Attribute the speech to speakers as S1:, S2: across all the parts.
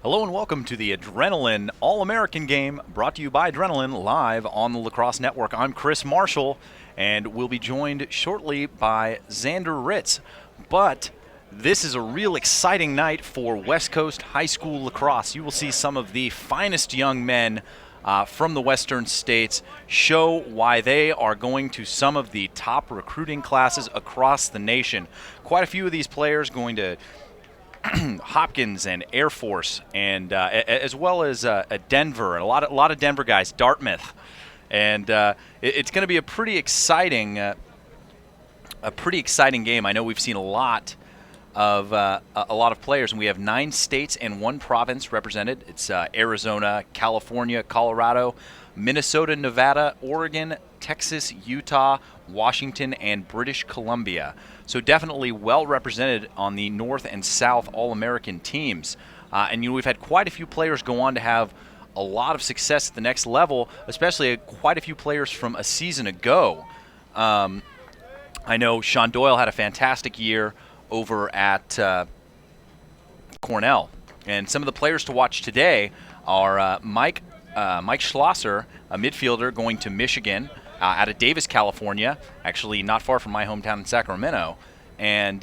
S1: Hello and welcome to the Adrenaline All-American Game, brought to you by Adrenaline, live on the Lacrosse Network. I'm Chris Marshall, and we'll be joined shortly by Xander Ritz. But this is a real exciting night for West Coast high school lacrosse. You will see some of the finest young men from the western states show why they are going to some of the top recruiting classes across the nation. Quite a few of these players going to Hopkins and Air Force, and as well as Denver, and a lot of Denver guys, Dartmouth, and it's going to be a pretty exciting game. I know we've seen a lot of players, and we have 9 states and 1 province represented. It's Arizona, California, Colorado, Minnesota, Nevada, Oregon, Texas, Utah, Washington, and British Columbia. So definitely well represented on the North and South All-American teams. And we've had quite a few players go on to have a lot of success at the next level, especially quite a few players from a season ago. I know Sean Doyle had a fantastic year over at Cornell. And some of the players to watch today are Mike Schlosser, a midfielder going to Michigan, out of Davis, California, actually not far from my hometown in Sacramento, and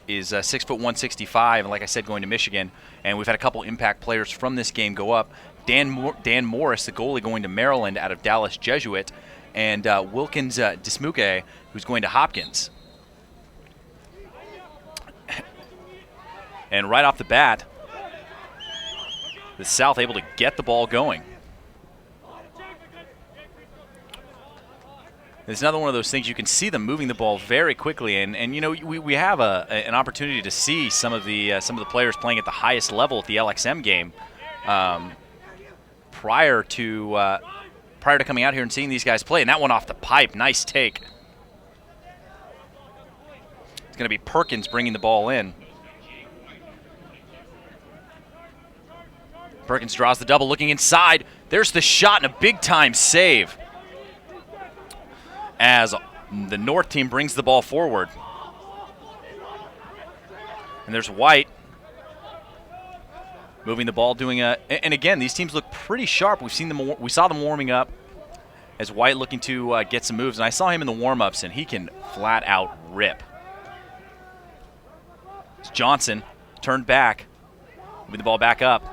S1: is 6'1", 165, and like I said, going to Michigan. And we've had a couple impact players from this game go up. Dan Morris, the goalie, going to Maryland out of Dallas Jesuit, and Wilkins Dismuke, who's going to Hopkins. And right off the bat, the South able to get the ball going. It's another one of those things you can see them moving the ball very quickly, and we have an opportunity to see some of the players playing at the highest level at the LXM game prior to coming out here and seeing these guys play. And that one off the pipe, nice take. It's going to be Perkins bringing the ball in. Perkins draws the double, looking inside. There's the shot and a big-time save as the North team brings the ball forward. And there's White moving the ball, and again, these teams look pretty sharp. We saw them warming up as White looking to get some moves, and I saw him in the warm-ups, and he can flat out rip. It's Johnson turned back, moving the ball back up.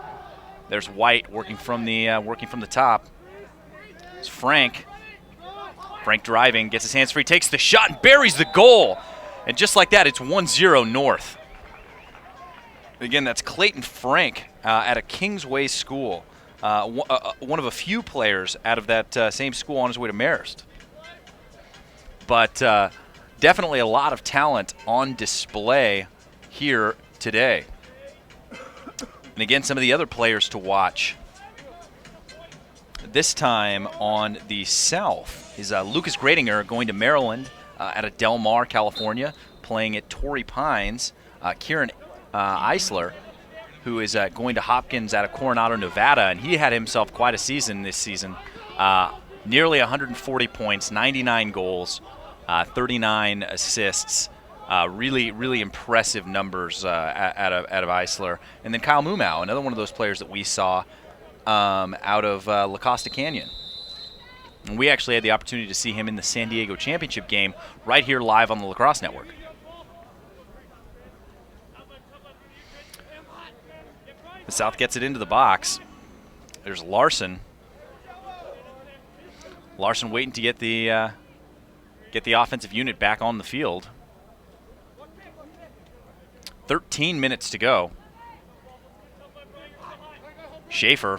S1: There's White working from the top. It's Frank. Frank driving, gets his hands free, takes the shot, and buries the goal. And just like that, it's 1-0 North. Again, that's Clayton Frank at a Kingsway school. One of a few players out of that same school on his way to Marist. But definitely a lot of talent on display here today. And again, some of the other players to watch. This time on the South is Lucas Gradinger going to Maryland out of Del Mar, California, playing at Torrey Pines. Kieran Eisler, who is going to Hopkins out of Coronado, Nevada, and he had himself quite a season this season. Nearly 140 points, 99 goals, 39 assists. Really, really impressive numbers out of Eisler. And then Kyle Mumau, another one of those players that we saw out of La Costa Canyon. And we actually had the opportunity to see him in the San Diego Championship game right here live on the Lacrosse Network. The South gets it into the box. There's Larson. Larson waiting to get the offensive unit back on the field. 13 minutes to go. Schaefer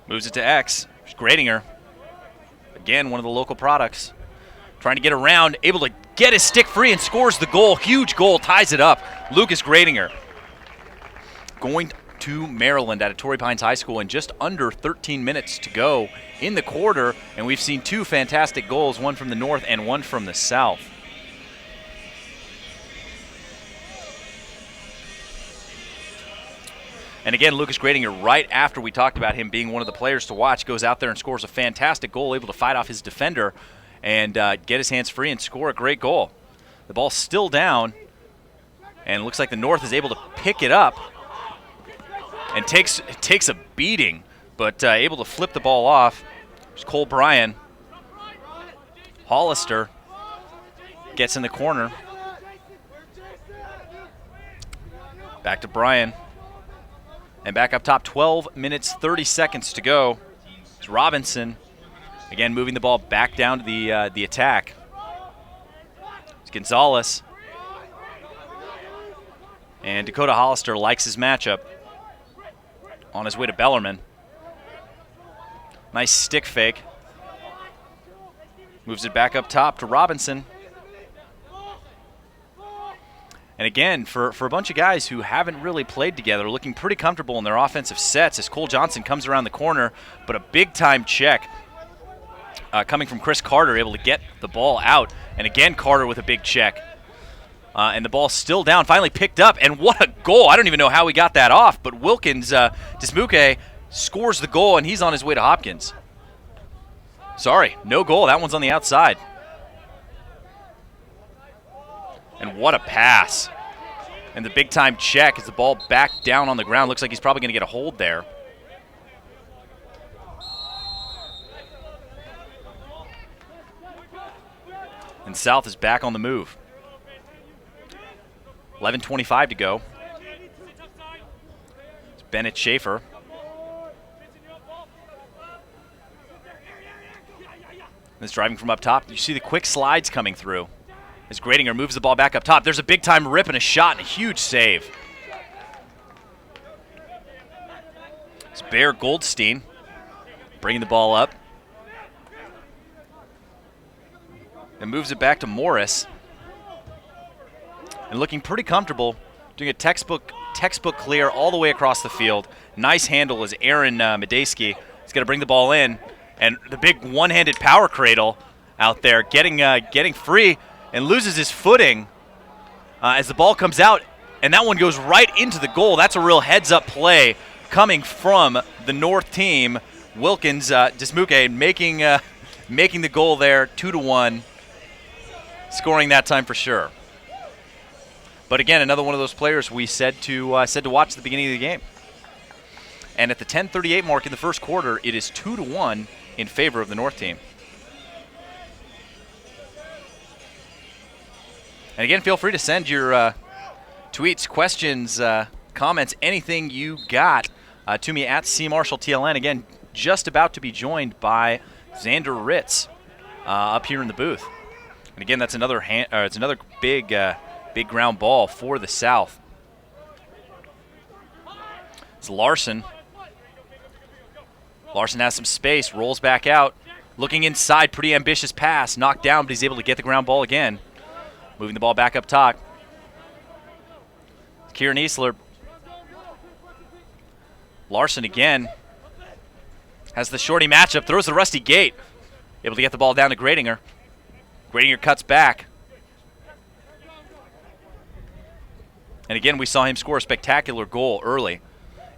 S1: moves it to X. Gradinger. Again, one of the local products. Trying to get around, able to get his stick free and scores the goal. Huge goal, ties it up. Lucas Gradinger going to Maryland at Torrey Pines High School in just under 13 minutes to go in the quarter. And we've seen 2 fantastic goals, one from the North and one from the South. And again, Lucas Gradinger, right after we talked about him being one of the players to watch, goes out there and scores a fantastic goal, able to fight off his defender and get his hands free and score a great goal. The ball's still down, And it looks like the North is able to pick it up and takes a beating, but able to flip the ball off. There's Cole Bryan. Hollister gets in the corner. Back to Bryan. And back up top, 12 minutes, 30 seconds to go. It's Robinson, again, moving the ball back down to the attack. It's Gonzalez. And Dakota Hollister likes his matchup. On his way to Bellarmine. Nice stick fake. Moves it back up top to Robinson. And again, for a bunch of guys who haven't really played together, looking pretty comfortable in their offensive sets as Cole Johnson comes around the corner, but a big-time check coming from Chris Carter, able to get the ball out. And again, Carter with a big check. And the ball's still down, finally picked up, and what a goal. I don't even know how he got that off, but Wilkins, Dismuke, scores the goal, and he's on his way to Hopkins. Sorry, no goal. That one's on the outside. And what a pass. And the big-time check as the ball back down on the ground. Looks like he's probably going to get a hold there. And South is back on the move. 11:25 to go. It's Bennett Schaefer. This driving from up top. You see the quick slides coming through. As Gradinger moves the ball back up top. There's a big-time rip and a shot and a huge save. It's Bear Goldstein bringing the ball up. And moves it back to Morris. And looking pretty comfortable, doing a textbook clear all the way across the field. Nice handle as Aaron Medeski is going to bring the ball in. And the big one-handed power cradle out there, getting free and loses his footing as the ball comes out. And that one goes right into the goal. That's a real heads-up play coming from the North team. Wilkins, Dismuke making the goal there, 2-1, scoring that time for sure. But again, another one of those players we said to watch at the beginning of the game. And at the 10:38 mark in the first quarter, it is 2-1 in favor of the North team. And again, feel free to send your tweets, questions, comments, anything you got to me at CMarshallTLN. Again, just about to be joined by Xander Ritz up here in the booth. And again, that's another it's another big ground ball for the South. It's Larson. Larson has some space, rolls back out, looking inside, pretty ambitious pass, knocked down, but he's able to get the ground ball again. Moving the ball back up top. Kieran Easler. Larson again has the shorty matchup, throws the rusty gate. Able to get the ball down to Gradinger. Gradinger cuts back. And again, we saw him score a spectacular goal early.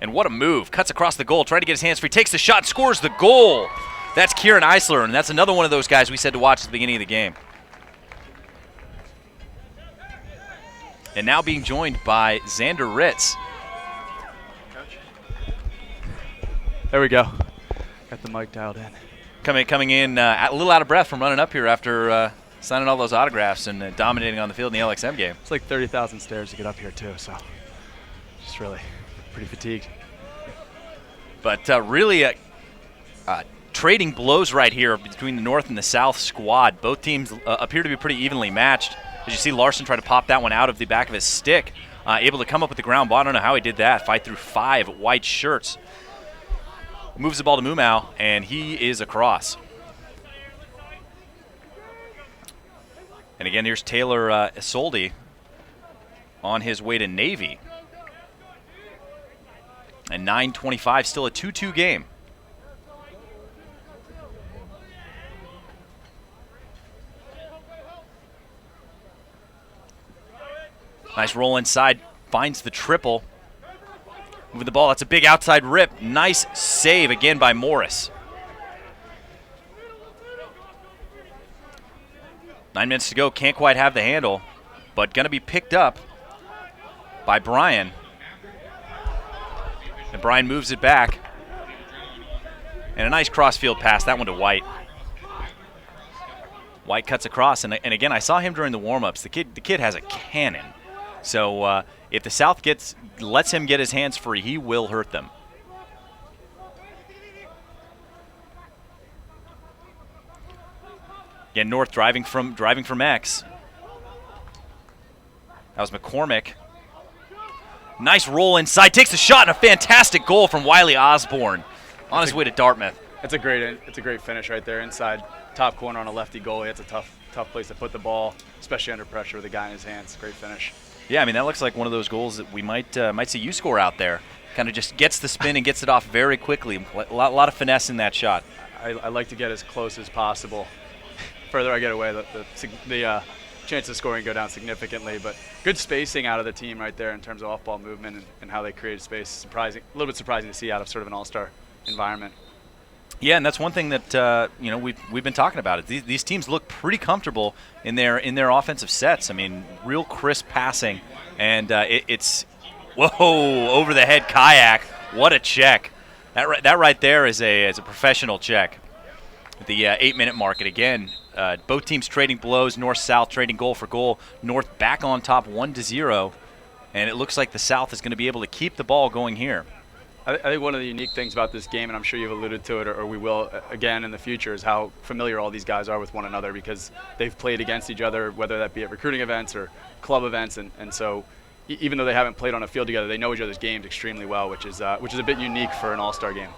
S1: And what a move. Cuts across the goal, trying to get his hands free. Takes the shot, scores the goal. That's Kieran Eisler, and that's another one of those guys we said to watch at the beginning of the game. And now being joined by Xander Ritz.
S2: There we go. Got the mic dialed in.
S1: Coming in a little out of breath from running up here after signing all those autographs and dominating on the field in the LXM game.
S2: It's like 30,000 stairs to get up here too, so just really pretty fatigued.
S1: But really trading blows right here between the North and the South squad. Both teams appear to be pretty evenly matched. As you see Larson try to pop that one out of the back of his stick, able to come up with the ground ball. I don't know how he did that. Fight through 5 white shirts. Moves the ball to Mumau, and he is across. And again, here's Taylor Isolde on his way to Navy. And 9:25, still a 2-2 game. Nice roll inside, finds the triple. Moving the ball, that's a big outside rip. Nice save again by Morris. 9 minutes to go, can't quite have the handle, but going to be picked up by Brian. And Brian moves it back. And a nice cross-field pass, that one to White. White cuts across, and again, I saw him during the warm-ups. The kid has a cannon. So if the South lets him get his hands free, he will hurt them. Again, North driving from X. That was McCormick. Nice roll inside, takes a shot, and a fantastic goal from Wiley Osborne on his way to Dartmouth.
S2: It's a great finish right there inside top corner on a lefty goalie. It's a tough place to put the ball, especially under pressure with a guy in his hands. Great finish.
S1: Yeah, I mean, that looks like one of those goals that we might see you score out there. Kind of just gets the spin and gets it off very quickly. A lot of finesse in that shot.
S2: I like to get as close as possible. Further I get away, the chances of scoring go down significantly. But good spacing out of the team right there in terms of off-ball movement and how they created space. A little bit surprising to see out of sort of an all-star environment.
S1: Yeah, and that's one thing that we've been talking about. These teams look pretty comfortable in their offensive sets. I mean, real crisp passing, and it's over the head kayak. What a check! That right there is a professional check. At the 8-minute mark, and again, both teams trading blows. North-South trading goal for goal. North back on top, 1-0, and it looks like the South is going to be able to keep the ball going here.
S2: I think one of the unique things about this game, and I'm sure you've alluded to it, or we will again in the future, is how familiar all these guys are with one another because they've played against each other, whether that be at recruiting events or club events, and so even though they haven't played on a field together, they know each other's games extremely well, which is a bit unique for an all-star game.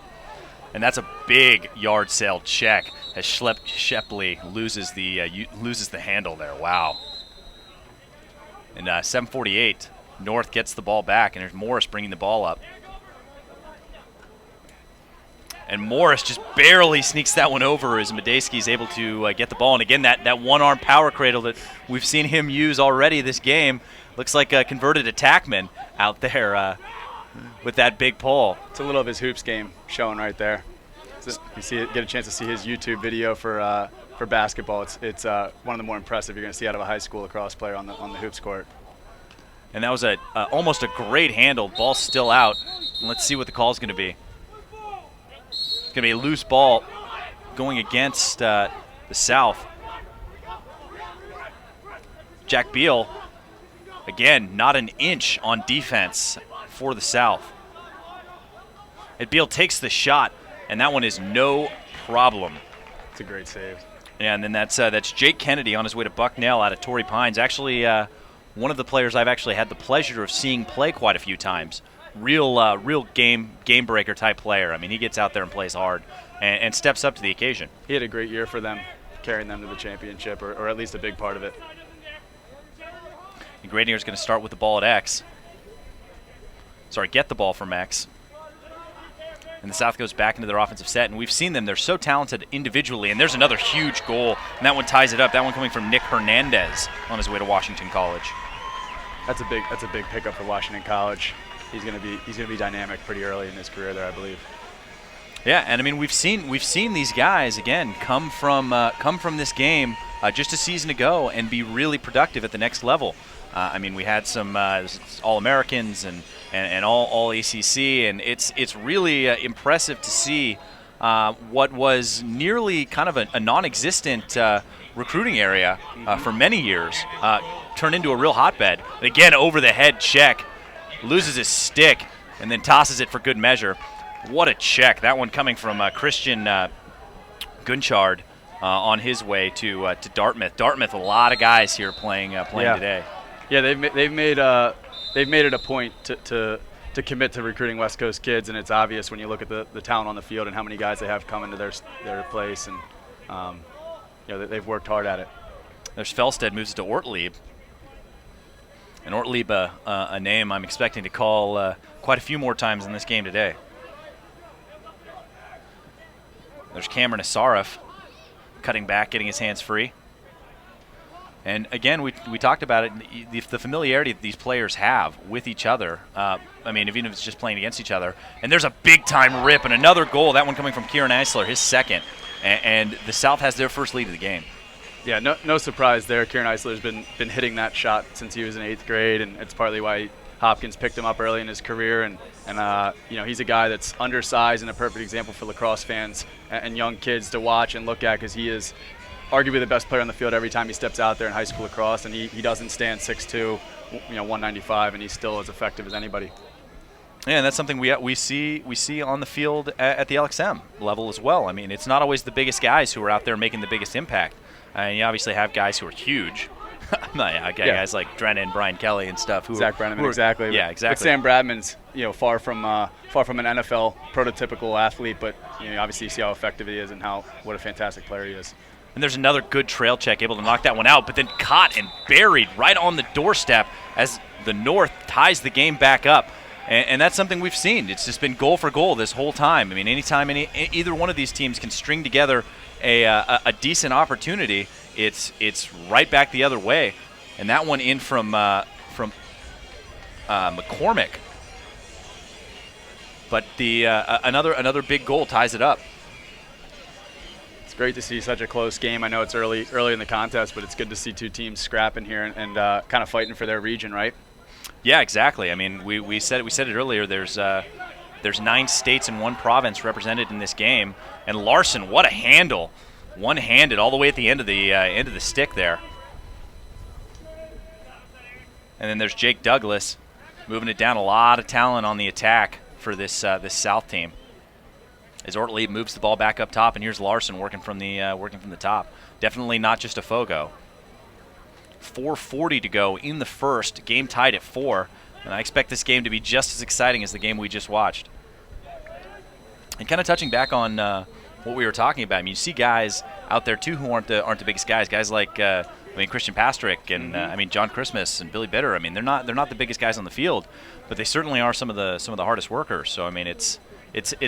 S1: And that's a big yard sale check as Shepley loses the handle there. Wow. And 7:48, North gets the ball back, and there's Morris bringing the ball up. And Morris just barely sneaks that one over as Medeski is able to get the ball. And again, that one-arm power cradle that we've seen him use already this game looks like a converted attackman out there with that big pull.
S2: It's a little of his hoops game showing right there. You get a chance to see his YouTube video for basketball. It's one of the more impressive you're going to see out of a high school lacrosse player on the hoops court.
S1: And that was almost a great handle. Ball still out. And let's see what the call is going to be. It's going to be a loose ball going against the South. Jack Beal, again, not an inch on defense for the South. And Beal takes the shot, and that one is no problem.
S2: It's a great save.
S1: Yeah, and then that's Jake Kennedy on his way to Bucknell out of Torrey Pines. Actually, one of the players I've actually had the pleasure of seeing play quite a few times. Real game breaker type player. I mean, he gets out there and plays hard and steps up to the occasion.
S2: He had a great year for them, carrying them to the championship, or at least a big part of it.
S1: And Gradinger's going to start with the ball at X. Sorry, get the ball from X. And the South goes back into their offensive set, and we've seen them. They're so talented individually, and there's another huge goal, and that one ties it up. That one coming from Nick Hernandez on his way to Washington College.
S2: That's a big pickup for Washington College. He's gonna be dynamic pretty early in his career there, I believe.
S1: Yeah, and I mean we've seen these guys again come from this game just a season ago and be really productive at the next level. I mean, we had some All-Americans and all ACC, and it's really impressive to see what was nearly kind of a non-existent recruiting area for many years turn into a real hotbed. And again, over the head check, loses his stick, and then tosses it for good measure. What a check! That one coming from Christian Gunchard on his way to Dartmouth. Dartmouth, a lot of guys here playing today.
S2: Yeah, they've made it a point to commit to recruiting West Coast kids, and it's obvious when you look at the talent on the field and how many guys they have coming to their place, and they've worked hard at it.
S1: There's Felstead, moves it to Ortlieb. And Ortlieb, a name I'm expecting to call quite a few more times in this game today. There's Cameron Asaraf cutting back, getting his hands free. And again, we talked about it, the familiarity that these players have with each other. I mean, even if it's just playing against each other. And there's a big-time rip and another goal, that one coming from Kieran Eisler, his second. And the South has their first lead of the game.
S2: Yeah, no surprise there. Kieran Eisler's been hitting that shot since he was in 8th grade, and it's partly why Hopkins picked him up early in his career, and he's a guy that's undersized and a perfect example for lacrosse fans and young kids to watch and look at, because he is arguably the best player on the field every time he steps out there in high school lacrosse, and he doesn't stand 6'2", 195, and he's still as effective as anybody.
S1: Yeah, and that's something we see on the field at the LXM level as well. I mean, it's not always the biggest guys who are out there making the biggest impact. And you obviously have guys who are huge. Guys like Drennan, Brian Kelly, and stuff.
S2: Zach Brenneman, exactly.
S1: Yeah, exactly.
S2: But Sam Bradman's far from an NFL prototypical athlete, but obviously you see how effective he is and what a fantastic player he is.
S1: And there's another good trail check, able to knock that one out, but then caught and buried right on the doorstep as the North ties the game back up. And that's something we've seen. It's just been goal for goal this whole time. I mean, anytime either one of these teams can string together a decent opportunity, it's right back the other way. And that one in from McCormick. But another big goal ties it up.
S2: It's great to see such a close game. I know it's early in the contest, but it's good to see two teams scrapping here and kind of fighting for their region, right?
S1: Yeah, exactly. I mean, we said it earlier. There's 9 states and 1 province represented in this game, and Larson, what a handle, one-handed all the way at the end of the stick there. And then there's Jake Douglas moving it down. A lot of talent on the attack for this South team. As Ortlieb moves the ball back up top, and here's Larson working from the top. Definitely not just a Fogo. 4:40 to go in the first. Game tied at 4, and I expect this game to be just as exciting as the game we just watched. And kind of touching back on what we were talking about, I mean, you see guys out there too who aren't the biggest guys. Guys like Christian Pastrick and John Christmas and Billy Bitter. I mean, they're not the biggest guys on the field, but they certainly are some of the hardest workers. So I mean, it's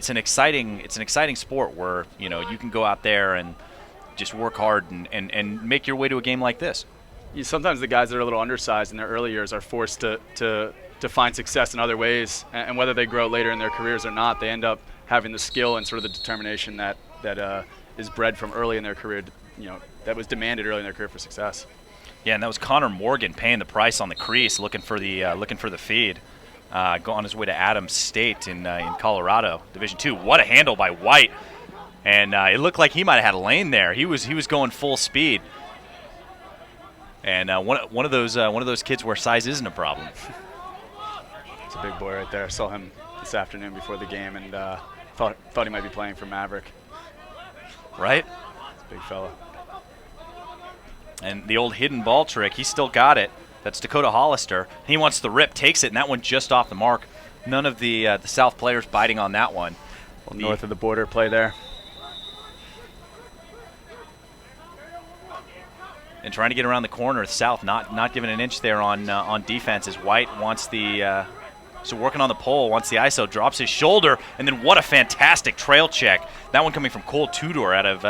S1: an exciting sport where you can go out there and just work hard and make your way to a game like this.
S2: Sometimes the guys that are a little undersized in their early years are forced to find success in other ways, and whether they grow later in their careers or not, they end up having the skill and sort of the determination that is bred from early in their career, that was demanded early in their career for success.
S1: Yeah, and that was Connor Morgan paying the price on the crease, looking for the feed. On his way to Adams State in Colorado, Division II. What a handle by White, and it looked like he might have had a lane there. He was going full speed. And one of those kids where size isn't a problem.
S2: It's a big boy right there. I saw him this afternoon before the game, and thought he might be playing for Maverick.
S1: Right?
S2: It's a big fella.
S1: And the old hidden ball trick, he still got it. That's Dakota Hollister. He wants the rip, takes it, and that one just off the mark. None of the South players biting on that one.
S2: North of the border play there.
S1: And trying to get around the corner, South not giving an inch there on defense as White wants so working on the pole, wants the ISO, drops his shoulder, and then what a fantastic trail check. That one coming from Cole Tudor out of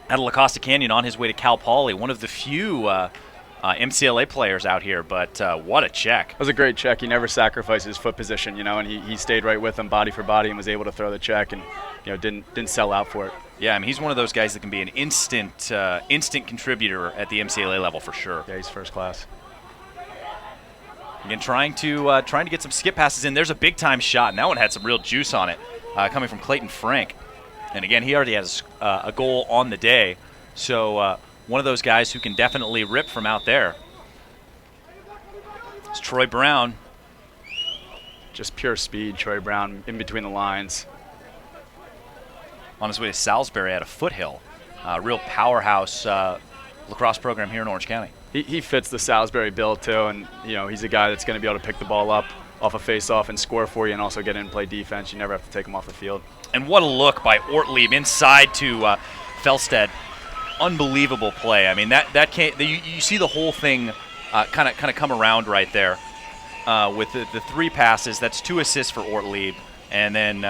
S1: La Costa Canyon on his way to Cal Poly, one of the few MCLA players out here, but what a check.
S2: It was a great check. He never sacrificed his foot position, and he stayed right with him body for body and was able to throw the check and didn't sell out for it.
S1: Yeah, I mean, he's one of those guys that can be an instant contributor at the MCLA level for sure.
S2: Yeah, he's first class.
S1: Again, trying to get some skip passes in. There's a big-time shot, and that one had some real juice on it, coming from Clayton Frank. And again, he already has a goal on the day, so one of those guys who can definitely rip from out there. It's Troy Brown.
S2: Just pure speed, Troy Brown, in between the lines.
S1: On his way to Salisbury at a foothill. Real powerhouse lacrosse program here in Orange County.
S2: He fits the Salisbury bill too, and he's a guy that's going to be able to pick the ball up off a face-off and score for you, and also get in and play defense. You never have to take him off the field. And
S1: what a look by Ortlieb inside to Felstead. Unbelievable play. I mean, that can't. You see the whole thing kind of come around right there with the 3 passes. That's 2 assists for Ortlieb, and then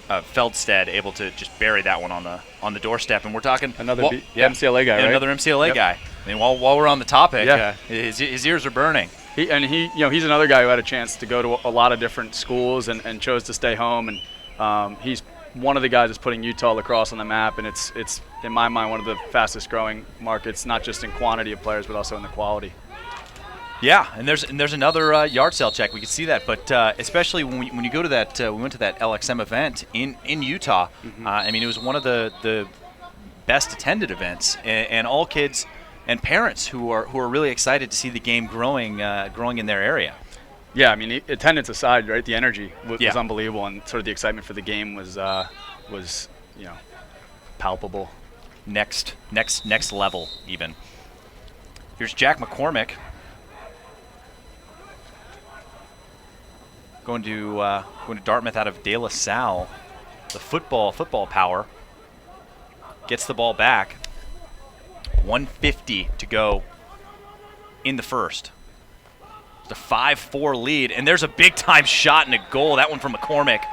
S1: Feldstead able to just bury that one on the doorstep. And we're talking
S2: another MCLA guy, right?
S1: Another MCLA guy. I mean, while we're on the topic, his ears are burning.
S2: He's another guy who had a chance to go to a lot of different schools and chose to stay home. And he's one of the guys that's putting Utah lacrosse on the map, and it's in my mind one of the fastest growing markets, not just in quantity of players but also in the quality.
S1: Yeah, and there's another yard sale check. We can see that, but especially when you go to that, we went to that LXM event in Utah. I mean, it was one of the best attended events, and all kids and parents who are really excited to see the game growing in their area.
S2: Yeah, I mean, attendance aside, right? The energy was unbelievable, and sort of the excitement for the game was palpable.
S1: Next level even. Here's Jack McCormick. Going to Dartmouth out of De La Salle. The football power. Gets the ball back. 1:50 to go in the first. It's a 5-4 lead, and there's a big-time shot and a goal. That one from McCormick.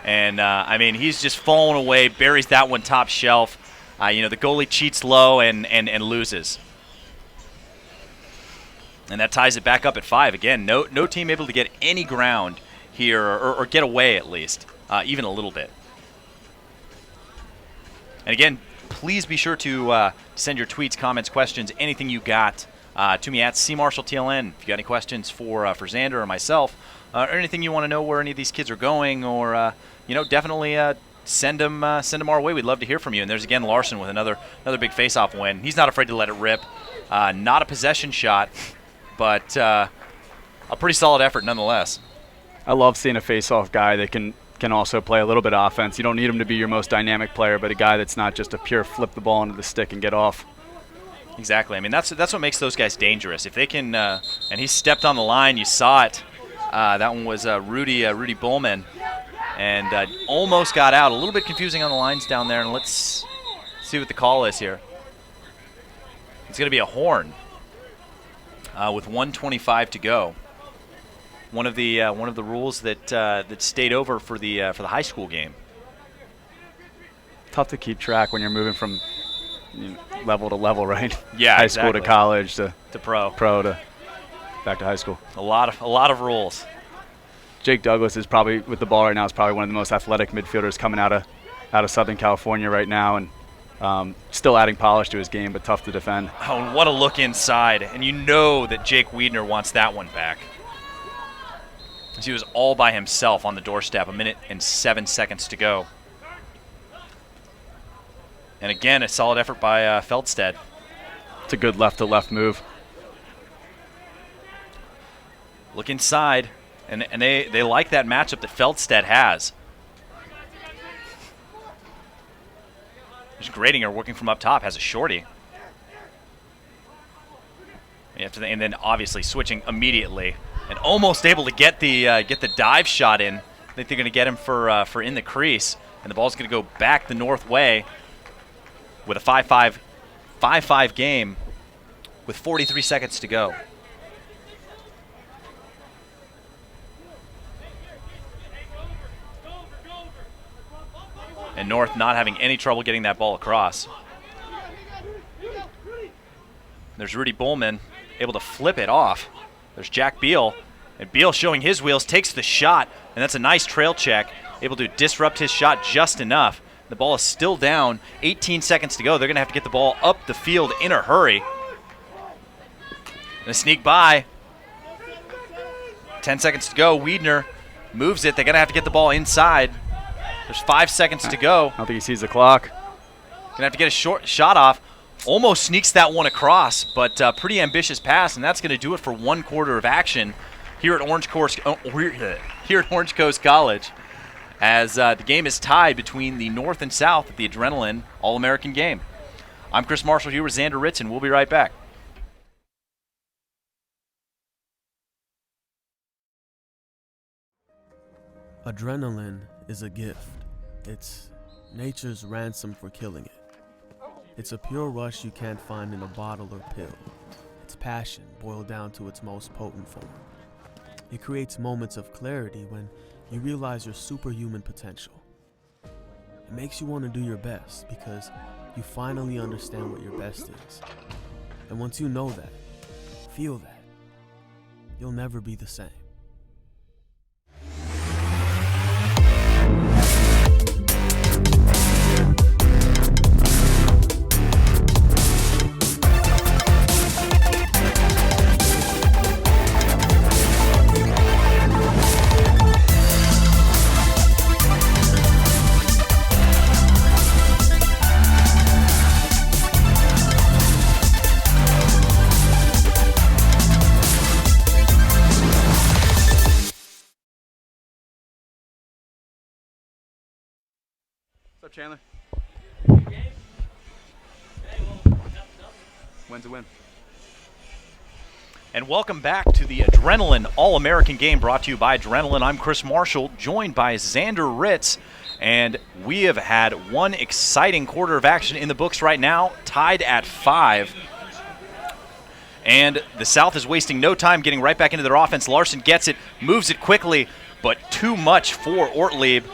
S1: And, I mean, he's just falling away, buries that one top shelf. The goalie cheats low and loses. And that ties it back up at 5. Again, no team able to get any ground here, or get away at least, even a little bit. And again, please be sure to send your tweets, comments, questions, anything you got to me at CMarshallTLN. If you got any questions for Xander or myself, or anything you want to know where any of these kids are going, or definitely send them our way. We'd love to hear from you. And there's again Larson with another big face-off win. He's not afraid to let it rip. Not a possession shot, but a pretty solid effort nonetheless.
S2: I love seeing a face-off guy that can also play a little bit of offense. You don't need him to be your most dynamic player, but a guy that's not just a pure flip the ball into the stick and get off.
S1: Exactly. I mean, that's what makes those guys dangerous. If they can, and he stepped on the line. You saw it. That one was Rudy Bowman, and almost got out. A little bit confusing on the lines down there. And let's see what the call is here. It's going to be a horn with 1:25 to go. One of the rules that stayed over for the high school game.
S2: Tough to keep track when you're moving from level to level, right?
S1: Yeah,
S2: high
S1: exactly.
S2: School to college to
S1: pro
S2: to back to high school.
S1: A lot of rules.
S2: Jake Douglas is probably with the ball right now is probably one of the most athletic midfielders coming out of Southern California right now, and still adding polish to his game, but tough to defend.
S1: Oh, and what a look inside, and you know that Jake Wiedner wants that one back. He was all by himself on the doorstep, 1 minute and 7 seconds to go. And again, a solid effort by Feldstedt.
S2: It's a good left-to-left move.
S1: Look inside, and they like that matchup that Feldstedt has. There's Gradinger working from up top, has a shorty. And then obviously switching immediately. And almost able to get the dive shot in. I think they're going to get him for in the crease, and the ball's going to go back the north way with a 5-5 game with 43 seconds to go. And North not having any trouble getting that ball across. There's Rudy Bowman able to flip it off. There's Jack Beal, and Beal showing his wheels, takes the shot, and that's a nice trail check, able to disrupt his shot just enough. The ball is still down, 18 seconds to go. They're going to have to get the ball up the field in a hurry. Gonna sneak by. 10 seconds to go. Wiedner moves it. They're going to have to get the ball inside. There's 5 seconds to go.
S2: I don't think he sees the clock.
S1: Gonna have to get a short shot off. Almost sneaks that one across, but pretty ambitious pass, and that's going to do it for 1 quarter of action here at Orange Coast College, as the game is tied between the North and South at the Adrenaline All-American Game. I'm Chris Marshall here with Xander Ritz, and we'll be right back.
S3: Adrenaline is a gift. It's nature's ransom for killing it. It's a pure rush you can't find in a bottle or pill. It's passion boiled down to its most potent form. It creates moments of clarity when you realize your superhuman potential. It makes you want to do your best because you finally understand what your best is. And once you know that, feel that, you'll never be the same.
S2: What's up, Chandler? Win's a win.
S1: And welcome back to the Adrenaline All-American Game brought to you by Adrenaline. I'm Chris Marshall, joined by Xander Ritz, and we have had one exciting quarter of action in the books right now, tied at 5. And the South is wasting no time getting right back into their offense. Larson gets it, moves it quickly, but too much for Ortlieb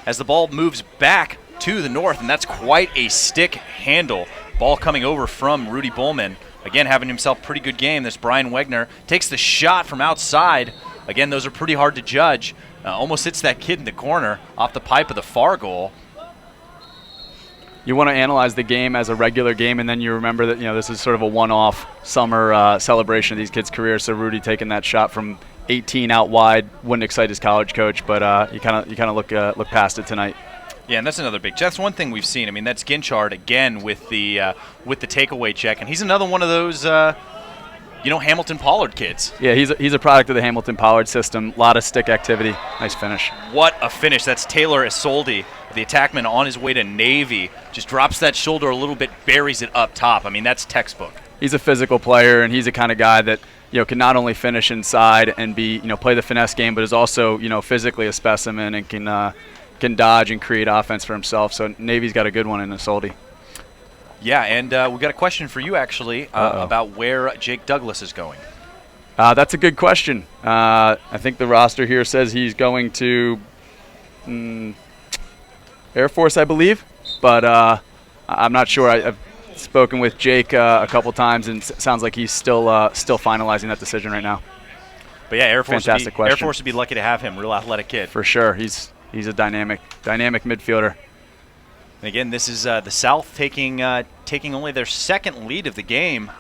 S1: as the ball moves back to the north, and that's quite a stick handle. Ball coming over from Rudy Bullman. Again, having himself a pretty good game. This Brian Wegner takes the shot from outside. Again, those are pretty hard to judge. Almost hits that kid in the corner off the pipe of the far goal.
S2: You want to analyze the game as a regular game, and then you remember that this is sort of a one-off summer celebration of these kids' careers. So Rudy taking that shot from 18 out wide wouldn't excite his college coach, but you kind of look past it tonight.
S1: Yeah, and that's another big. That's one thing we've seen. I mean, that's Ginchard again with the takeaway check, and he's another one of those Hamilton Pollard kids.
S2: Yeah, he's a product of the Hamilton Pollard system. A lot of stick activity. Nice finish.
S1: What a finish! That's Taylor Isolde, the attackman on his way to Navy. Just drops that shoulder a little bit, buries it up top. I mean, that's textbook. He's
S2: a physical player, and he's the kind of guy that can not only finish inside and be play the finesse game, but is also physically a specimen and can dodge and create offense for himself. So Navy's got a good one in Isolde.
S1: Yeah, and we've got a question for you, actually, about where Jake Douglas is going.
S2: That's a good question. I think the roster here says he's going to Air Force, I believe, but I'm not sure. I've spoken with Jake a couple times, and it sounds like he's still finalizing that decision right now.
S1: But yeah, Air Force
S2: Fantastic
S1: would be lucky to have him. Real athletic kid.
S2: For sure. He's a dynamic midfielder.
S1: And again, this is the South taking only their second lead of the game.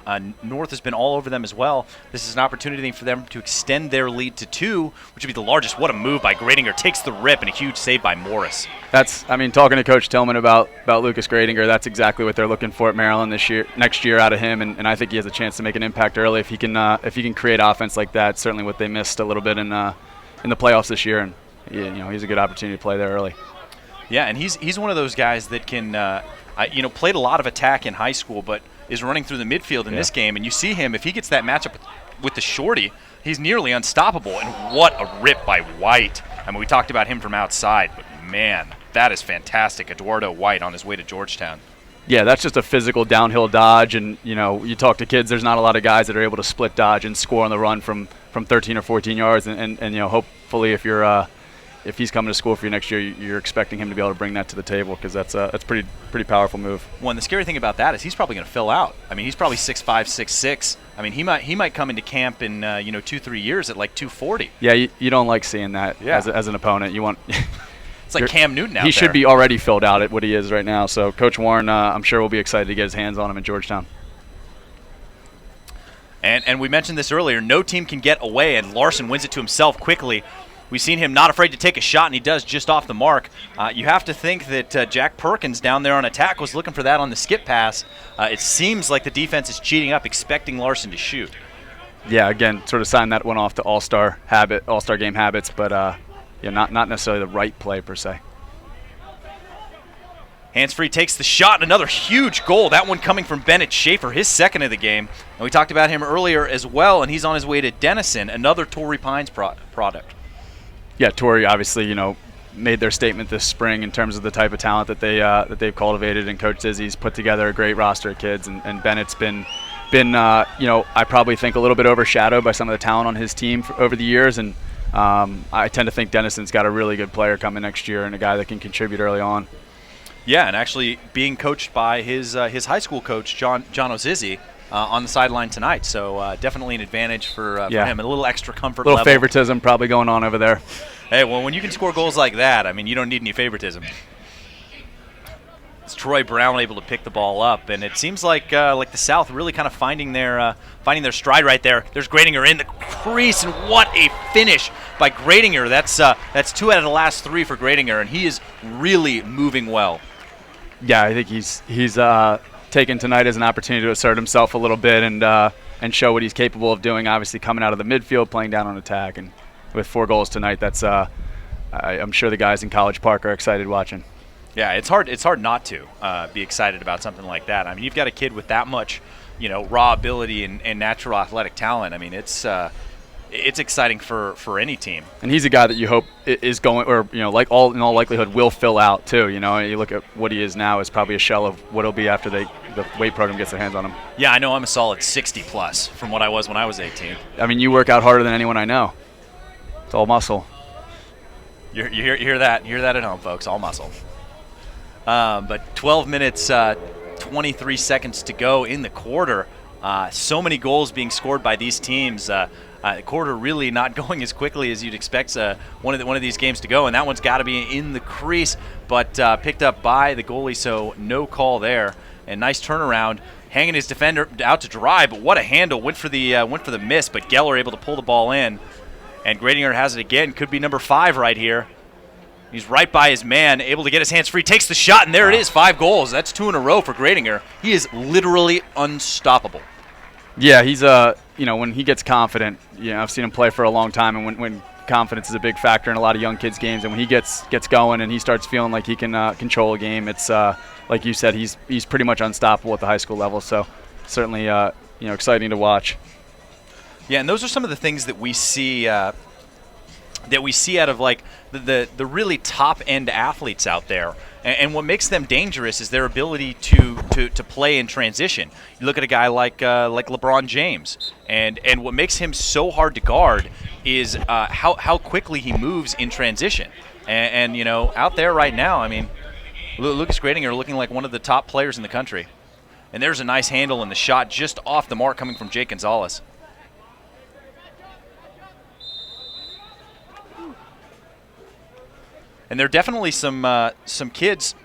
S1: North has been all over them as well. This is an opportunity for them to extend their lead to 2, which would be the largest. What a move by Gradinger. Takes the rip, and a huge save by Morris.
S2: Talking to Coach Tillman about Lucas Gradinger, that's exactly what they're looking for at Maryland next year out of him, and I think he has a chance to make an impact early if he can create offense like that. Certainly what they missed a little bit in the playoffs this year, and he's a good opportunity to play there early.
S1: Yeah, and he's one of those guys that can, played a lot of attack in high school, but is running through the midfield in this game. And you see him, if he gets that matchup with the shorty, he's nearly unstoppable. And what a rip by White. I mean, we talked about him from outside, but man, that is fantastic. Eduardo White on his way to Georgetown.
S2: Yeah, that's just a physical downhill dodge. And, you talk to kids, there's not a lot of guys that are able to split dodge and score on the run from 13 or 14 yards. And hopefully if he's coming to school for you next year, you're expecting him to be able to bring that to the table, because that's pretty powerful move.
S1: Well, and the scary thing about that is he's probably going to fill out. I mean, he's probably 6'5", 6'6". I mean, he might come into camp in 2-3 years at like 240.
S2: Yeah, you don't like seeing that as an opponent. You want
S1: it's like Cam Newton out there.
S2: He should be already filled out at what he is right now. So Coach Warren, I'm sure, will be excited to get his hands on him in Georgetown.
S1: And we mentioned this earlier. No team can get away, and Larson wins it to himself quickly. We've seen him not afraid to take a shot, and he does just off the mark. You have to think that Jack Perkins down there on attack was looking for that on the skip pass. It seems like the defense is cheating up, expecting Larson to shoot.
S2: Yeah, again, sort of signed that one off to all-star game habits, but not necessarily the right play per se.
S1: Hands-free takes the shot, and another huge goal. That one coming from Bennett Schaefer, his second of the game. And we talked about him earlier as well, and he's on his way to Denison, another Torrey Pines product.
S2: Yeah, Torrey obviously, made their statement this spring in terms of the type of talent that they've cultivated, and Coach Zizzy's put together a great roster of kids, and Bennett's been I probably think a little bit overshadowed by some of the talent on his team over the years, and I tend to think Denison's got a really good player coming next year and a guy that can contribute early on.
S1: Yeah, and actually being coached by his high school coach, John O'Zizzi, on the sideline tonight. So definitely an advantage for him, and a little extra comfort level.
S2: A little favoritism probably going on over there.
S1: Hey, well, when you can score goals like that, I mean, you don't need any favoritism. It's Troy Brown able to pick the ball up, and it seems like the South really kind of finding their stride right there. There's Gradinger in the crease, and what a finish by Gradinger. That's 2 out of the last 3 for Gradinger, and he is really moving well.
S2: Yeah, I think he's taken tonight as an opportunity to assert himself a little bit and show what he's capable of doing. Obviously, coming out of the midfield, playing down on attack, and with 4 goals tonight, that's I'm sure the guys in College Park are excited watching.
S1: Yeah, it's hard. It's hard not to be excited about something like that. I mean, you've got a kid with that much, raw ability and natural athletic talent. I mean, it's exciting for any team.
S2: And he's a guy that you hope is going, or in all likelihood, will fill out too. You look at what he is now is probably a shell of what he'll be after the weight program gets their hands on him.
S1: Yeah, I know I'm a solid 60 plus from what I was when I was 18.
S2: I mean, you work out harder than anyone I know. It's all muscle.
S1: You hear that? You hear that at home, folks? All muscle. But 12 minutes, 23 seconds to go in the quarter. So many goals being scored by these teams. The quarter really not going as quickly as you'd expect one of these games to go, and that one's got to be in the crease, but picked up by the goalie, so no call there. And nice turnaround, hanging his defender out to dry, but what a handle! Went for the miss, but Geller able to pull the ball in, and Gradinger has it again. Could be number 5 right here. He's right by his man, able to get his hands free, takes the shot, and there it is, 5 goals. That's 2 in a row for Gradinger. He is literally unstoppable.
S2: Yeah, he's when he gets confident, I've seen him play for a long time, and when confidence is a big factor in a lot of young kids' games, and when he gets going and he starts feeling like he can control a game, it's like you said, he's pretty much unstoppable at the high school level. So certainly exciting to watch.
S1: Yeah, and those are some of the things that we see out of like the really top end athletes out there. And what makes them dangerous is their ability to play in transition. You look at a guy like LeBron James, and what makes him so hard to guard is how quickly he moves in transition. And out there right now, I mean, Lucas Gradinger looking like one of the top players in the country. And there's a nice handle and the shot just off the mark coming from Jake Gonzalez. And there are definitely some kids.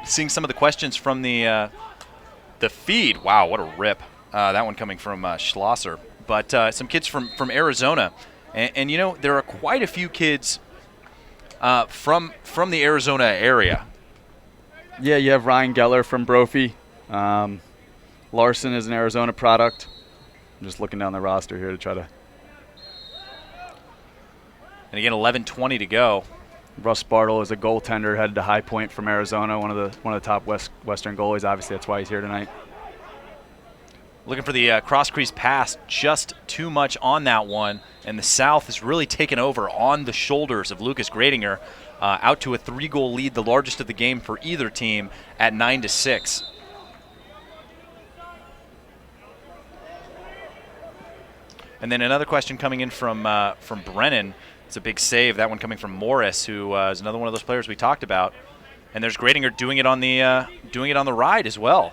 S1: Seeing some of the questions from the feed. Wow, what a rip! That one coming from Schlosser. But some kids from Arizona, and there are quite a few kids from the Arizona area.
S2: Yeah, you have Ryan Geller from Brophy. Larson is an Arizona product. I'm just looking down the roster here to try to.
S1: And again, 11:20 to go.
S2: Russ Bartle is a goaltender headed to High Point from Arizona, one of the top Western goalies. Obviously, that's why he's here tonight.
S1: Looking for the cross crease pass, just too much on that one, and the South has really taken over on the shoulders of Lucas Gradinger, out to a 3-goal lead, the largest of the game for either team at 9-6. And then another question coming in from Brennan. It's a big save. That one coming from Morris, who is another one of those players we talked about. And there's Gradinger doing it on the ride as well.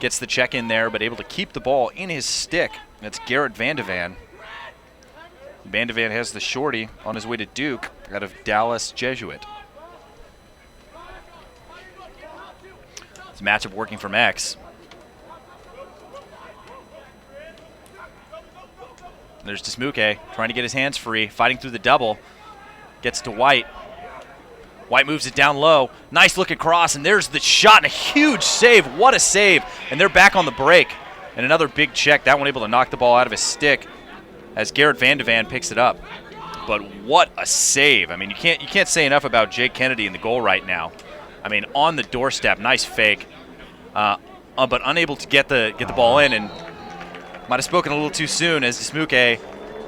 S1: Gets the check in there, but able to keep the ball in his stick. That's Garrett Vandevan. Vandevan has the shorty on his way to Duke out of Dallas Jesuit. It's a matchup working from X. There's Dismuke trying to get his hands free, fighting through the double. Gets to White. White moves it down low. Nice looking cross, and there's the shot and a huge save. What a save. And they're back on the break. And another big check. That one able to knock the ball out of his stick as Garrett Vandevan picks it up. But what a save. I mean, you can't say enough about Jake Kennedy in the goal right now. I mean, on the doorstep, nice fake. But unable to get the ball in, and might have spoken a little too soon as Dismuke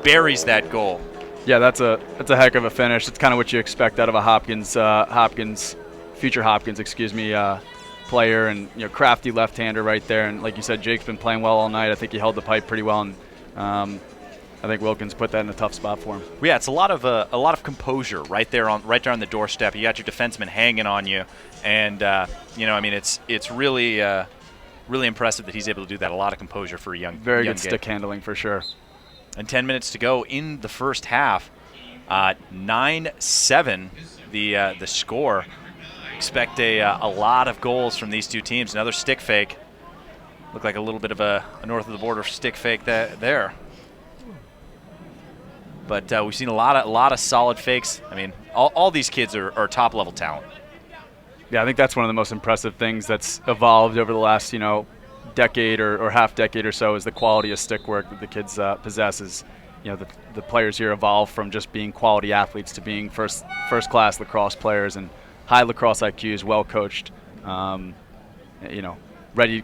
S1: buries that goal.
S2: Yeah, that's a heck of a finish. It's kind of what you expect out of a future Hopkins, player, and crafty left-hander right there. And like you said, Jake's been playing well all night. I think he held the pipe pretty well, and I think Wilkins put that in a tough spot for him.
S1: Well, yeah, it's a lot of composure right there on the doorstep. You got your defenseman hanging on you, and I mean it's really. Really impressive that he's able to do that. A lot of composure for a young
S2: Very
S1: young
S2: good
S1: game.
S2: stick handling for sure.
S1: And 10 minutes to go in the first half. 9-7 the score. Expect a lot of goals from these two teams. Another stick fake. Looked like a little bit of a north of the border stick fake there. But we've seen a lot of solid fakes. I mean, all these kids are top level talent.
S2: Yeah, I think that's one of the most impressive things that's evolved over the last, decade or half decade or so is the quality of stick work that the kids possess. the players here evolve from just being quality athletes to being first class lacrosse players and high lacrosse IQs, well coached, ready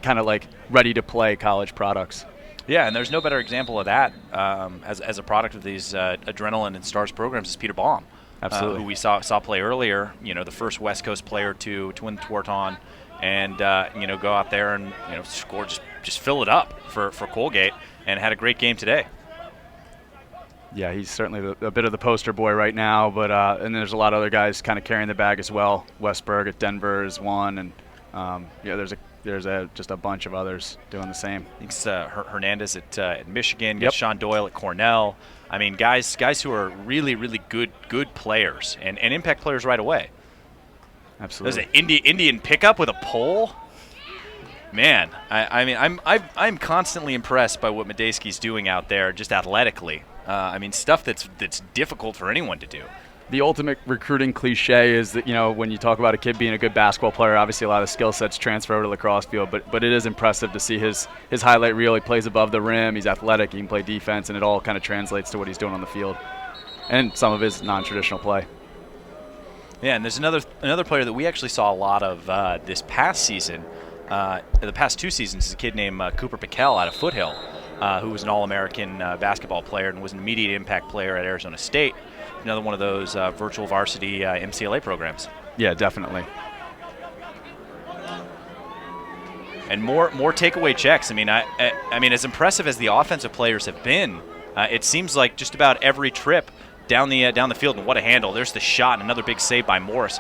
S2: to play college products.
S1: Yeah, and there's no better example of that as a product of these Adrenaline and Stars programs is Peter Baum.
S2: Absolutely.
S1: Who we saw play earlier, the first West Coast player to win the Tewaaraton, and go out there and score, just fill it up for Colgate, and had a great game today.
S2: Yeah, he's certainly a bit of the poster boy right now, but and there's a lot of other guys kind of carrying the bag as well. Westberg at Denver is one, and there's just a bunch of others doing the same.
S1: I think Hernandez at Michigan,
S2: Yep.
S1: Sean Doyle at Cornell. I mean, guys who are really, really good players and impact players right away.
S2: Absolutely.
S1: There's an Indian pickup with a pole. Man, I'm constantly impressed by what Medeski's doing out there, just athletically. Stuff that's difficult for anyone to do.
S2: The ultimate recruiting cliche is that, when you talk about a kid being a good basketball player, obviously a lot of skill sets transfer over to lacrosse field, but it is impressive to see his highlight reel. He plays above the rim, he's athletic, he can play defense, and it all kind of translates to what he's doing on the field and some of his non-traditional play.
S1: Yeah, and there's another player that we actually saw a lot of this past season, the past 2 seasons, is a kid named Cooper Piquel out of Foothill, who was an All-American basketball player and was an immediate impact player at Arizona State. Another one of those virtual varsity MCLA programs.
S2: Yeah, definitely.
S1: And more takeaway checks. I mean, as impressive as the offensive players have been, it seems like just about every trip down the field, and what a handle! There's the shot, and another big save by Morris.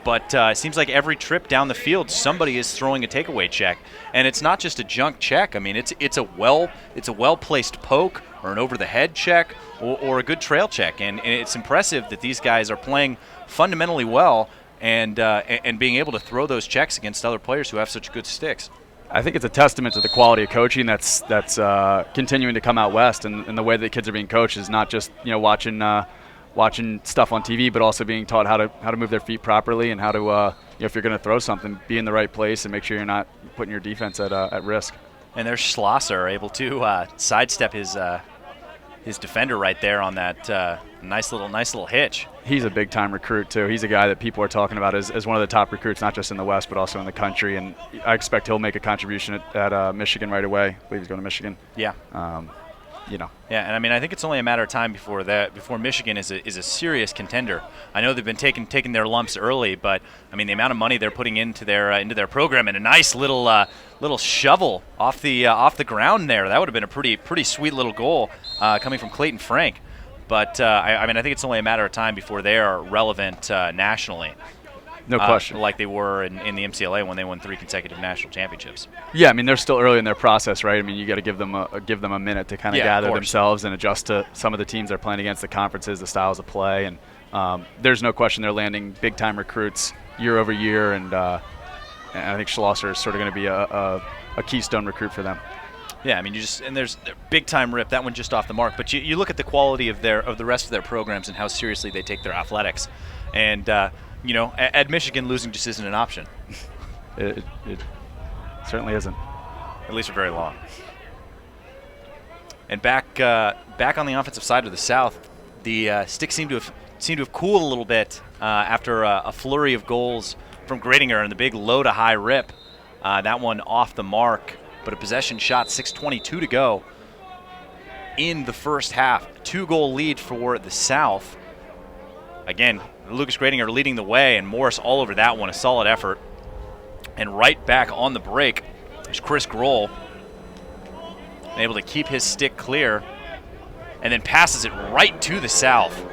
S1: But it seems like every trip down the field, somebody is throwing a takeaway check, and it's not just a junk check. I mean, it's a well placed poke or an over the head check or a good trail check, and it's impressive that these guys are playing fundamentally well and being able to throw those checks against other players who have such good sticks.
S2: I think it's a testament to the quality of coaching that's continuing to come out west, and the way that kids are being coached is not just watching stuff on TV, but also being taught how to move their feet properly and how to if you're going to throw something, be in the right place and make sure you're not putting your defense at risk.
S1: And there's Schlosser able to sidestep his defender right there on that nice little hitch.
S2: He's a big-time recruit, too. He's a guy that people are talking about as one of the top recruits, not just in the West, but also in the country. And I expect he'll make a contribution at Michigan right away. I believe he's going to Michigan.
S1: Yeah. Yeah, and I think it's only a matter of time before Michigan is a serious contender. I know they've been taking their lumps early, but the amount of money they're putting into their program, and a nice little shovel off the ground there, that would have been a pretty sweet little goal coming from Clayton Frank. But I think it's only a matter of time before they are relevant nationally.
S2: No question.
S1: Like they were in the MCLA when they won 3 consecutive national championships.
S2: Yeah, they're still early in their process, right? You got to give them a minute to kind of gather themselves and adjust to some of the teams they're playing against, the conferences, the styles of play, and there's no question they're landing big-time recruits year over year, and I think Schlosser is sort of going to be a keystone recruit for them.
S1: Yeah, and there's big-time rip, that one just off the mark, but you look at the quality of the rest of their programs and how seriously they take their athletics, and at Michigan, losing just isn't an option.
S2: It certainly isn't.
S1: At least for very long. And back on the offensive side of the South, the Sticks seem to have cooled a little bit after a flurry of goals from Gradinger and the big low to high rip. That one off the mark, but a possession shot, 6:22 to go in the first half. 2-goal lead for the South. Again, Lucas Gradinger leading the way, and Morris all over that one. A solid effort. And right back on the break is Chris Grohl, able to keep his stick clear, and then passes it right to the South.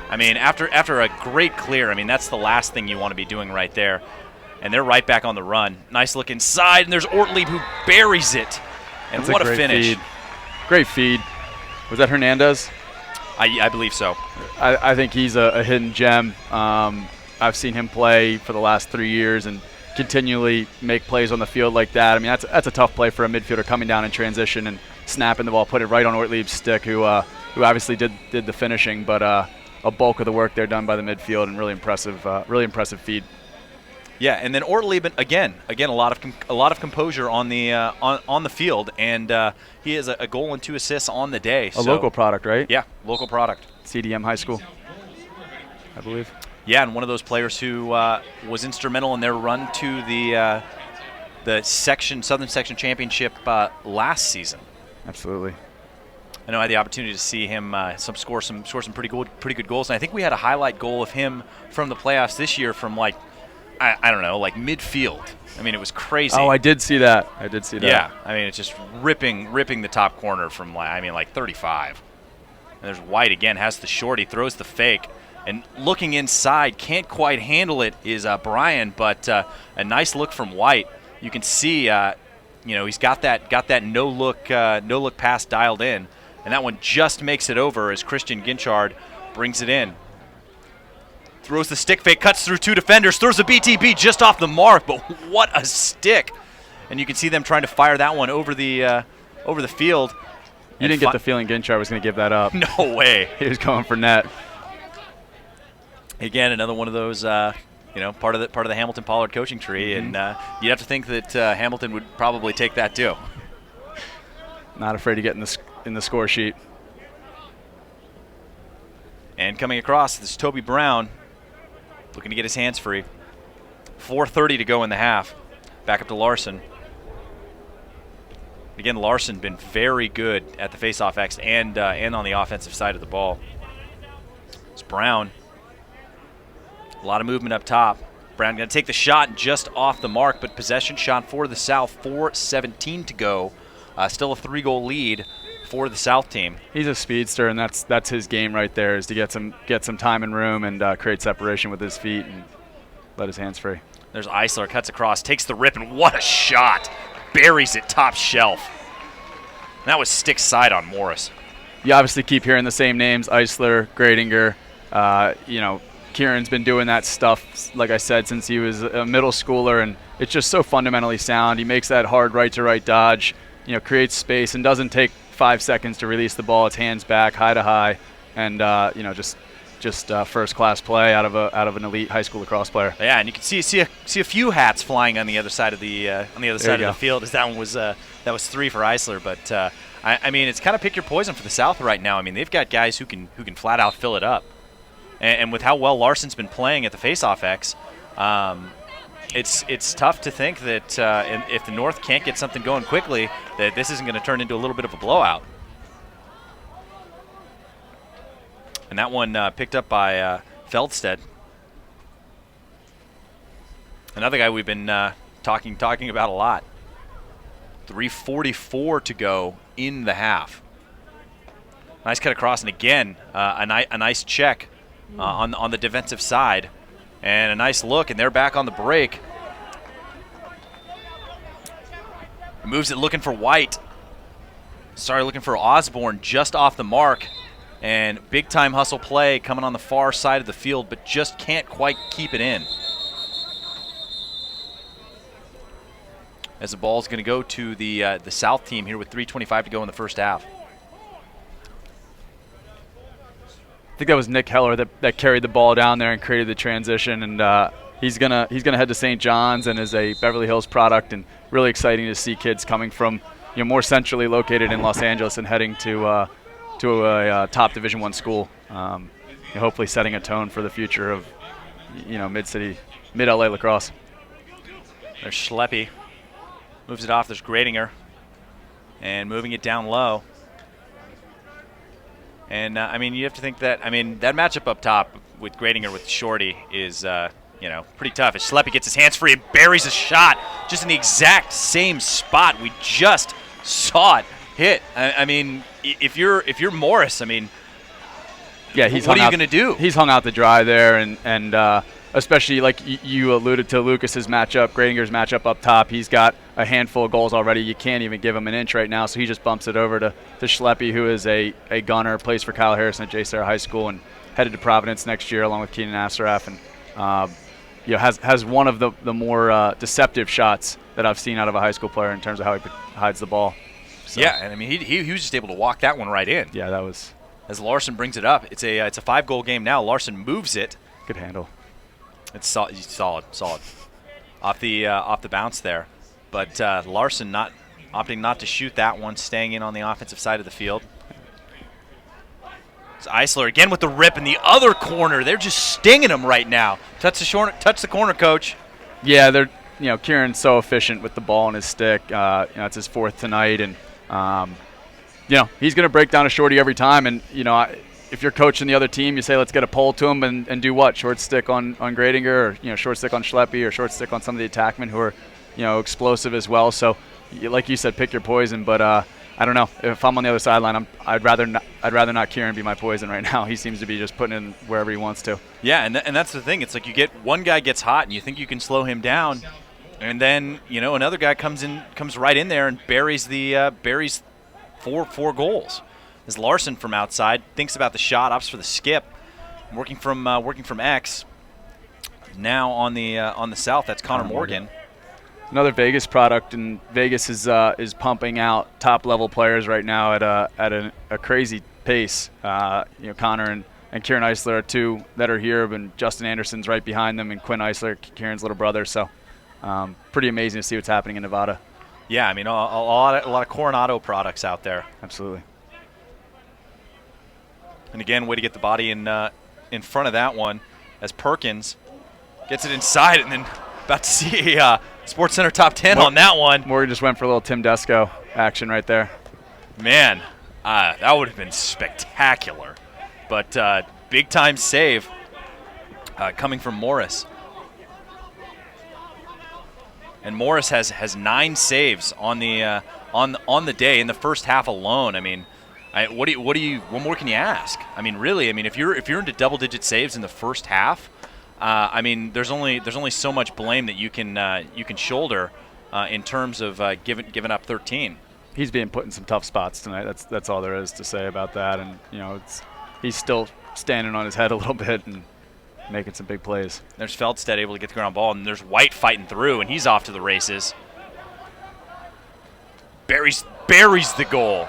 S1: After a great clear, that's the last thing you want to be doing right there. And they're right back on the run. Nice look inside, and there's Ortlieb who buries it. And
S2: that's
S1: what a finish.
S2: Feed. Great feed. Was that Hernandez?
S1: I believe so.
S2: I think he's a hidden gem. I've seen him play for the last 3 years and continually make plays on the field like that. That's a tough play for a midfielder coming down in transition and snapping the ball, put it right on Ortlieb's stick, who obviously did the finishing, but a bulk of the work there done by the midfield, and really impressive feed.
S1: Yeah, and then Ortlieb again a lot of composure on the on the field, and he has a goal and 2 assists on the day.
S2: A local product, right?
S1: Yeah, local product.
S2: CDM High School, I believe.
S1: Yeah, and one of those players who was instrumental in their run to the Southern Section Championship last season.
S2: Absolutely.
S1: I know I had the opportunity to see him score some pretty good goals, and I think we had a highlight goal of him from the playoffs this year from like I don't know, like midfield. I mean, it was crazy.
S2: Oh, I did see that.
S1: Yeah, I mean, it's just ripping the top corner from like 35. And there's White again, has the shorty, throws the fake, and looking inside, can't quite handle it is Brian, but a nice look from White. You can see, he's got that no look pass dialed in, and that one just makes it over as Christian Ginchard brings it in. Throws the stick fake, cuts through 2 defenders, throws a BTB just off the mark, but what a stick! And you can see them trying to fire that one over the field.
S2: You didn't get the feeling Ginchard was going to give that up.
S1: No way.
S2: He was going for net.
S1: Again, another one of those, part of the Hamilton Pollard coaching tree, and you'd have to think that Hamilton would probably take that too.
S2: Not afraid to get in the score sheet.
S1: And coming across, this is Toby Brown, looking to get his hands free. 4:30 to go in the half. Back up to Larson. Again, Larson been very good at the faceoff X and on the offensive side of the ball. It's Brown. A lot of movement up top. Brown going to take the shot just off the mark, but possession shot for the South. 4:17 to go. Still a 3-goal lead for the South team.
S2: He's a speedster, and that's his game right there, is to get some time and room and create separation with his feet and let his hands free.
S1: There's Eisler, cuts across, takes the rip, and what a shot! Buries it top shelf. And that was stick side on Morris.
S2: You obviously keep hearing the same names: Eisler, Gradinger. Kieran's been doing that stuff, like I said, since he was a middle schooler, and it's just so fundamentally sound. He makes that hard right-to-right dodge, creates space, and doesn't take 5 seconds to release the ball. It's hands back, high to high, and just first-class play out of an elite high school lacrosse player.
S1: Yeah, and you can see a few hats flying on the other side of the field, as that one was that was 3 for Eisler. But I mean, it's kind of pick your poison for the South right now. I mean, they've got guys who can flat out fill it up. And with how well Larson's been playing at the faceoff X, it's tough to think that if the North can't get something going quickly, that this isn't going to turn into a little bit of a blowout. And that one picked up by Feldstedt. Another guy we've been talking about a lot. 3:44 to go in the half. Nice cut across, and again, a nice check. On the defensive side, and a nice look, and they're back on the break. Moves it looking for White. Looking for Osborne, just off the mark, and big time hustle play coming on the far side of the field, but just can't quite keep it in. As the ball's going to go to the South team here with 3:25 to go in the first half.
S2: I think that was Nick Heller that carried the ball down there and created the transition, and he's gonna head to St. John's and is a Beverly Hills product, and really exciting to see kids coming from more centrally located in Los Angeles and heading to a top Division I school. Hopefully setting a tone for the future of mid LA lacrosse.
S1: There's Schleppe, moves it off. There's Gradinger, and moving it down low. And, you have to think that, that matchup up top with Gradinger with Shorty is, pretty tough. As Schleppe gets his hands free and buries a shot just in the exact same spot we just saw it hit. If you're Morris, what are you going to do?
S2: He's hung out to dry there, and especially like you alluded to Lucas's matchup, Gradinger's matchup up top. He's got a handful of goals already. You can't even give him an inch right now, so he just bumps it over to Schleppe, who is a gunner, plays for Kyle Harrison at J. Sarah High School, and headed to Providence next year along with Keenan Asaraf, and has one of the more deceptive shots that I've seen out of a high school player in terms of how he hides the ball. So.
S1: Yeah, and he was just able to walk that one right in.
S2: Yeah, that was.
S1: As Larson brings it up, it's a 5-goal game now. Larson moves it.
S2: Good handle.
S1: It's solid. off the bounce there. But Larson opting not to shoot that one, staying in on the offensive side of the field. It's Eisler again with the rip in the other corner. They're just stinging him right now. Touch the corner, coach.
S2: Yeah, they're Kieran's so efficient with the ball on his stick. It's his 4th tonight, and he's going to break down a shorty every time. And if you're coaching the other team, you say let's get a pole to him and do what? Short stick on Gradinger, or short stick on Schleppe, or short stick on some of the attackmen who are explosive as well. So, like you said, pick your poison. But I don't know. If I'm on the other sideline, I'd rather not Kieran be my poison right now. He seems to be just putting in wherever he wants to.
S1: Yeah, and that's the thing. It's like you get one guy gets hot and you think you can slow him down, and then another guy comes right in there and buries four goals. As Larson from outside thinks about the shot, opts for the skip, working from X. Now on the south, that's Connor Morgan.
S2: Another Vegas product, and Vegas is pumping out top-level players right now at a crazy pace. Connor and Kieran Eisler are two that are here, and Justin Anderson's right behind them, and Quinn Eisler, Kieran's little brother. So pretty amazing to see what's happening in Nevada. Yeah,
S1: I mean, a lot of Coronado products out there.
S2: Absolutely.
S1: And again, way to get the body in front of that one as Perkins gets it inside, and then about to see a Sports Center top 10 on that one.
S2: Morgan just went for a little Tim Desco action right there.
S1: Man, that would have been spectacular. But big-time save coming from Morris. And Morris has 9 saves on the day in the first half alone. I mean, what more can you ask? I mean, really, if you're into double-digit saves in the first half, there's only so much blame that you can shoulder in terms of giving up 13.
S2: He's being put in some tough spots tonight. That's all there is to say about that. And he's still standing on his head a little bit and making some big plays.
S1: There's Feldstedt able to get the ground ball, and there's White fighting through, and he's off to the races. Buries the goal,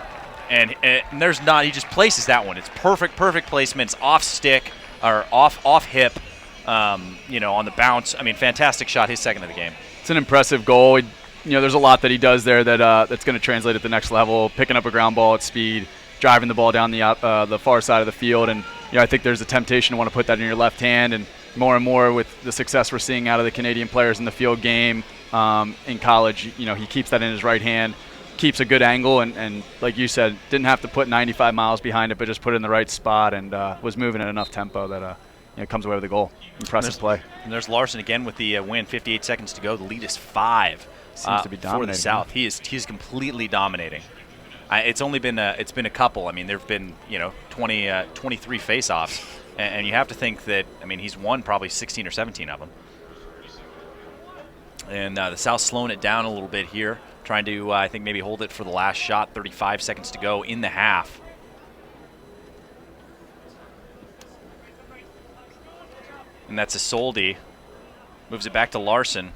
S1: and there's not. He just places that one. It's perfect placements off stick or off hip. On the bounce. Fantastic shot, his second of the game.
S2: It's an impressive goal. There's a lot that he does there that's going to translate at the next level, picking up a ground ball at speed, driving the ball down the far side of the field. And, I think there's a temptation to want to put that in your left hand. And more with the success we're seeing out of the Canadian players in the field game in college, he keeps that in his right hand, keeps a good angle, and like you said, didn't have to put 95 miles behind it, but just put it in the right spot and was moving at enough tempo that comes away with a goal. Impressive play.
S1: And there's Larson again with the win. 58 seconds to go. The lead is 5.
S2: Seems to be dominating
S1: for the South. He's completely dominating. It's only been a couple. There've been 23 face-offs, and you have to think that he's won probably 16 or 17 of them. And the South slowing it down a little bit here, trying to I think maybe hold it for the last shot. 35 seconds to go in the half. And that's Isolde. Moves it back to Larson.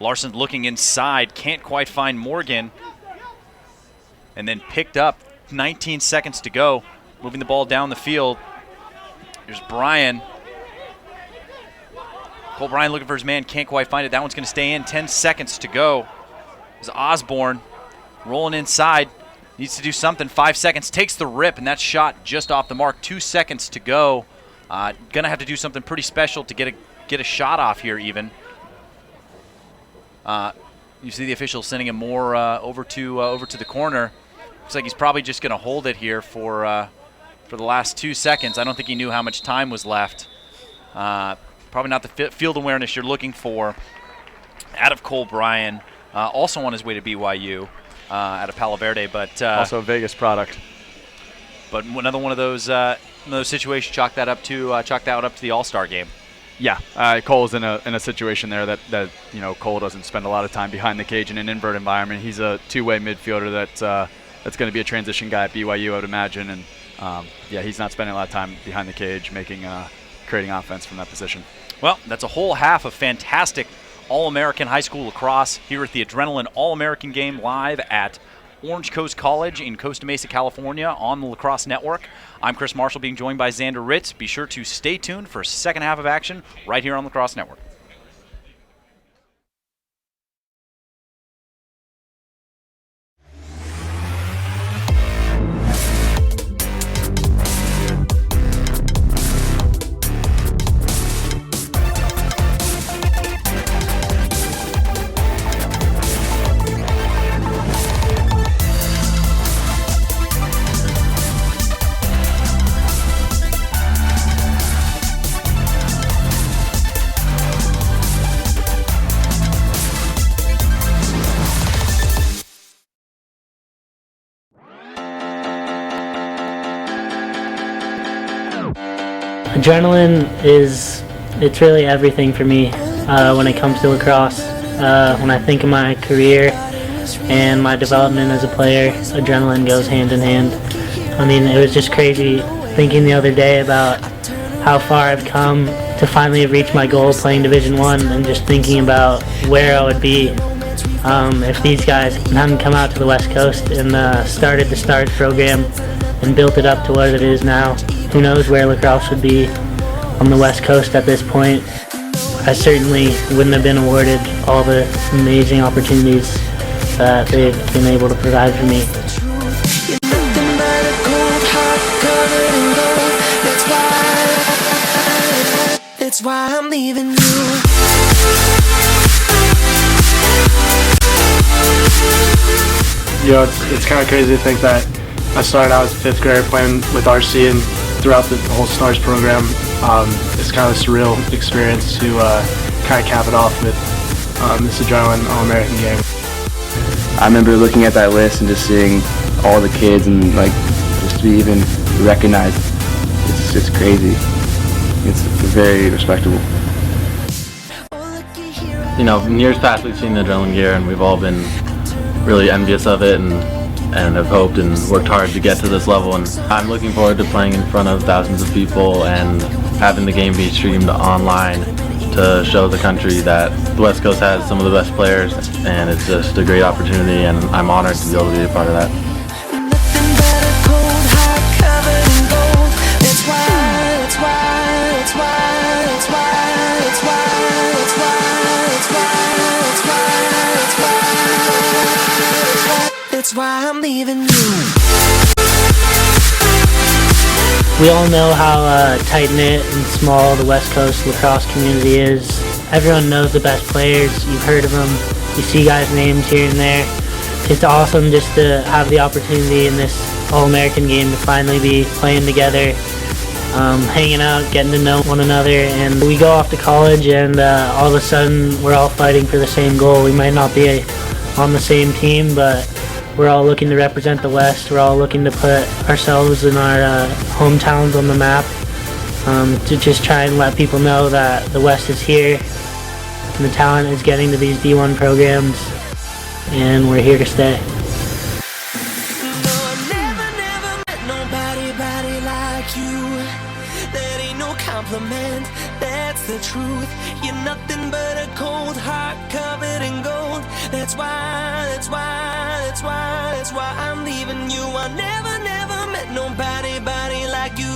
S1: Larson looking inside, can't quite find Morgan. And then picked up, 19 seconds to go. Moving the ball down the field. Here's Bryan. Cole Bryan looking for his man, can't quite find it. That one's going to stay in, 10 seconds to go. There's Osborne rolling inside. Needs to do something, 5 seconds. Takes the rip, and that shot just off the mark. 2 seconds to go. Gonna have to do something pretty special to get a shot off here even. You see the official sending him more over to the corner. Looks like he's probably just gonna hold it here for the last 2 seconds. I don't think he knew how much time was left. Probably not the field awareness you're looking for out of Cole Bryan. Also on his way to BYU out of Palo Verde, but
S2: also a Vegas product.
S1: But another one of those situations. Chalk that up to the All-Star game.
S2: Yeah, Cole's in a situation there that Cole doesn't spend a lot of time behind the cage in an invert environment. He's a two-way midfielder that's going to be a transition guy at BYU, I would imagine. And he's not spending a lot of time behind the cage, creating offense from that position.
S1: Well, that's a whole half of fantastic All-American high school lacrosse here at the Adrenaline All-American game live at Orange Coast College in Costa Mesa, California on the Lacrosse Network. I'm Chris Marshall, being joined by Xander Ritz. Be sure to stay tuned for second half of action right here on Lacrosse Network.
S4: Adrenaline it's really everything for me when it comes to lacrosse. When I think of my career and my development as a player, adrenaline goes hand in hand. I mean, it was just crazy thinking the other day about how far I've come to finally have reached my goal playing Division I, and just thinking about where I would be if these guys hadn't come out to the West Coast and started the STARS program and built it up to what it is now. Who knows where lacrosse would be on the West Coast at this point. I certainly wouldn't have been awarded all the amazing opportunities that they've been able to provide for me.
S5: That's why I'm leaving you.
S6: You know, it's kind of crazy to think that I started out as a fifth grader playing with RC, and throughout the whole STARS program, it's kind of a surreal experience to kind of cap it off with this Adrenaline All-American game.
S7: I remember looking at that list and just seeing all the kids and like just to be even recognized. It's crazy. It's very respectable.
S8: You know, in years past we've seen the Adrenaline gear and we've all been really envious of it and have hoped and worked hard to get to this level, and I'm looking forward to playing in front of thousands of people and having the game be streamed online to show the country that the West Coast has some of the best players, and it's just a great opportunity and I'm honored to be able to be a part of that.
S5: That's why I'm leaving you.
S4: We all know how tight-knit and small the West Coast lacrosse community is. Everyone knows the best players. You've heard of them. You see guys' names here and there. It's awesome just to have the opportunity in this All-American game to finally be playing together, hanging out, getting to know one another. And we go off to college and all of a sudden we're all fighting for the same goal. We might not be on the same team, but we're all looking to represent the West. We're all looking to put ourselves and our hometowns on the map, to just try and let people know that the West is here and the talent is getting to these D1 programs, and we're here to stay.
S5: No, I never met nobody like you. That ain't no compliment, that's the truth. You're nothing but a cold heart covered in gold. That's why I'm leaving you. I never met nobody like you.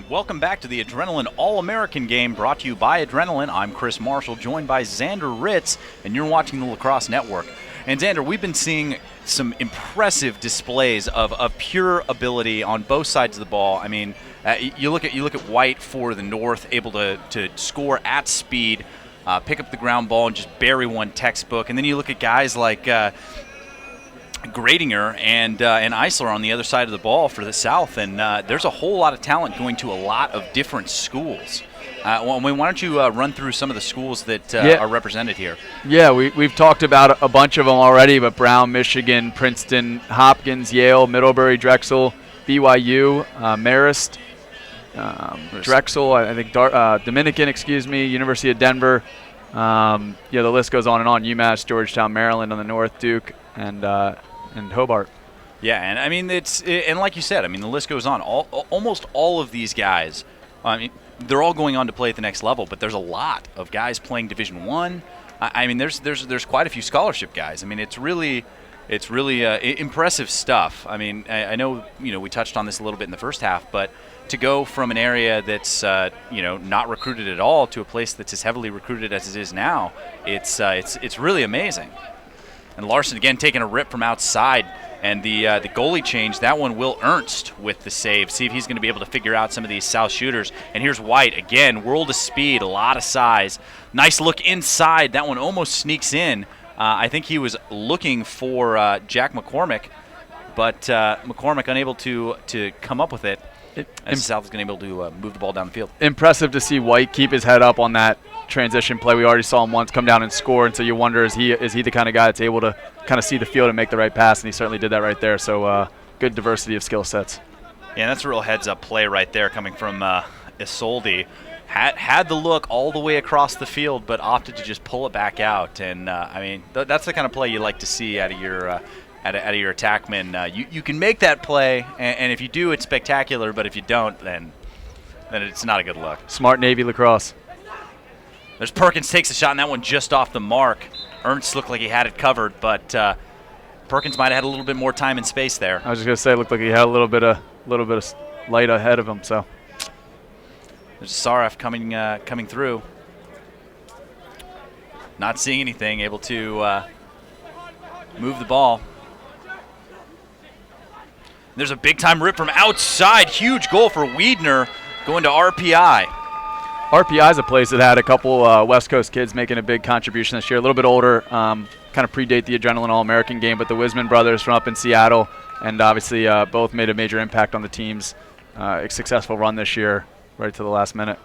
S1: And welcome back to the Adrenaline All-American game brought to you by Adrenaline. I'm Chris Marshall, joined by Xander Ritz, and you're watching the Lacrosse Network. And Xander, we've been seeing some impressive displays of pure ability on both sides of the ball. I mean, you look at White for the North, able to score at speed, pick up the ground ball and just bury one textbook. And then you look at guys like Gradinger and Eisler on the other side of the ball for the South, and there's a whole lot of talent going to a lot of different schools. Why don't you run through some of the schools that are represented here?
S2: Yeah, we've talked about a bunch of them already, but Brown, Michigan, Princeton, Hopkins, Yale, Middlebury, Drexel, BYU, Marist, Drexel, I think Dominican, University of Denver. The list goes on and on. UMass, Georgetown, Maryland on the north, Duke, and Hobart. Yeah, and I mean and like you said, I mean the list goes on. Almost all of these guys, I mean, they're all going on to play at the next level, but there's a lot of guys playing Division I. I mean, there's quite a few scholarship guys. I mean, it's really impressive stuff. I mean, I know we touched on this a little bit in the first half, but to go from an area that's not recruited at all to a place that's as heavily recruited as it is now, it's really amazing. And Larson again taking a rip from outside, and the goalie change, that one Will Ernst with the save. See if he's going to be able to figure out some of these South shooters. And here's White again, world of speed, a lot of size. Nice look inside. That one almost sneaks in. I think he was looking for Jack McCormick, but McCormick unable to come up with it. And South is going to be able to move the ball down the field. Impressive to see White keep his head up on that transition play. We already saw him once come down and score, and so you wonder, is he the kind of guy that's able to kind of see the field and make the right pass, and he certainly did that right there. So good diversity of skill sets. Yeah, that's a real heads-up play right there coming from Isolde. Had the look all the way across the field, but opted to just pull it back out. And, I mean, that's the kind of play you like to see out of your out of your attackmen. You can make that play, and if you do, it's spectacular. But if you don't, then it's not a good look. Smart Navy lacrosse. There's Perkins, takes a shot, and that one just off the mark. Ernst looked like he had it covered, but Perkins might have had a little bit more time and space there. I was just gonna say, it looked like he had a little bit of light ahead of him. So there's Saraf coming through. Not seeing anything, able to move the ball. There's a big-time rip from outside. Huge goal for Wiedner going to RPI. RPI is a place that had a couple West Coast kids making a big contribution this year. A little bit older, kind of predate the Adrenaline All-American game, but the Wisman brothers from up in Seattle, and obviously both made a major impact on the team's successful run this year, right to the last minute.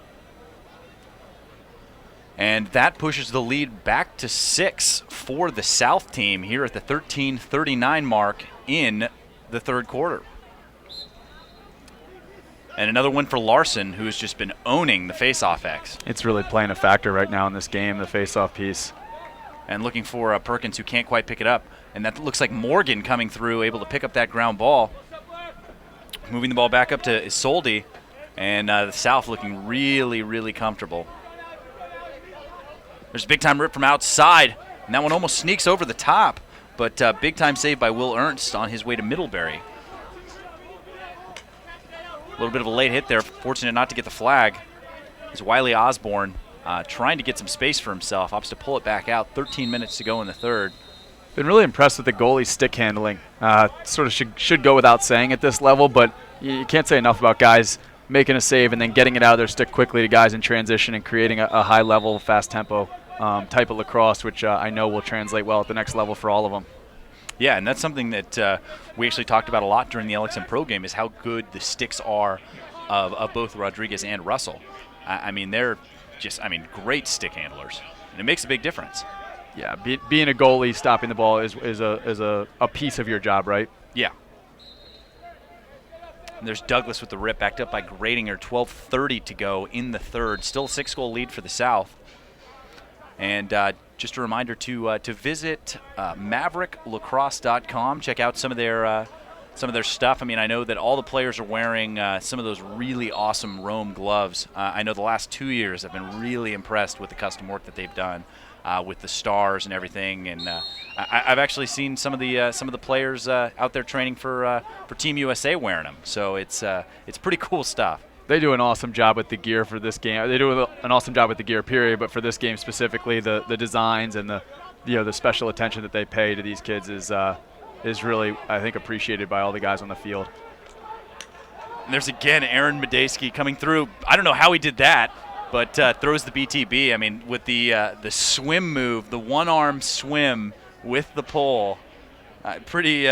S2: And that pushes the lead back to 6 for the South team here at the 13:39 mark in the third quarter. And another win for Larson, who has just been owning the face-off X. It's really playing a factor right now in this game, the face-off piece. And looking for Perkins, who can't quite pick it up. And that looks like Morgan coming through, able to pick up that ground ball. Moving the ball back up to Isolde. And the South looking really, really comfortable. There's a big-time rip from outside. And that one almost sneaks over the top. But big-time save by Will Ernst on his way to Middlebury. A little bit of a late hit there, fortunate not to get the flag. As Wiley Osborne trying to get some space for himself, opts to pull it back out. 13 minutes to go in the third. Been really impressed with the goalie's stick handling. Sort of should go without saying at this level, but you can't say enough about guys making a save and then getting it out of their stick quickly to guys in transition and creating a high-level, fast-tempo type of lacrosse, which I know will translate well at the next level for all of them. Yeah, and that's something that we actually talked about a lot during the LXM Pro game, is how good the sticks are of both Rodriguez and Russell. I mean, they're just, great stick handlers, and it makes a big difference. Yeah, being a goalie, stopping the ball is a piece of your job, right? Yeah. And there's Douglas with the rip, backed up by Gradinger. 12:30 to go in the third. Still a 6-goal lead for the South. And just a reminder to visit MaverickLacrosse.com. Check out some of their stuff. I mean, I know that all the players are wearing some of those really awesome Rome gloves. I know the last 2 years I've been really impressed with the custom work that they've done with the stars and everything. And I've actually seen some of the players out there training for Team USA wearing them. So it's pretty cool stuff. They do an awesome job with the gear for this game. They do an awesome job with the gear, period. But for this game specifically, the designs and the special attention that they pay to these kids is really, I think, appreciated by all the guys on the field.
S1: And there's again Aaron Medeski coming through. I don't know how he did that, but throws the BTB. I mean, with the swim move, the one-arm swim with the pole, pretty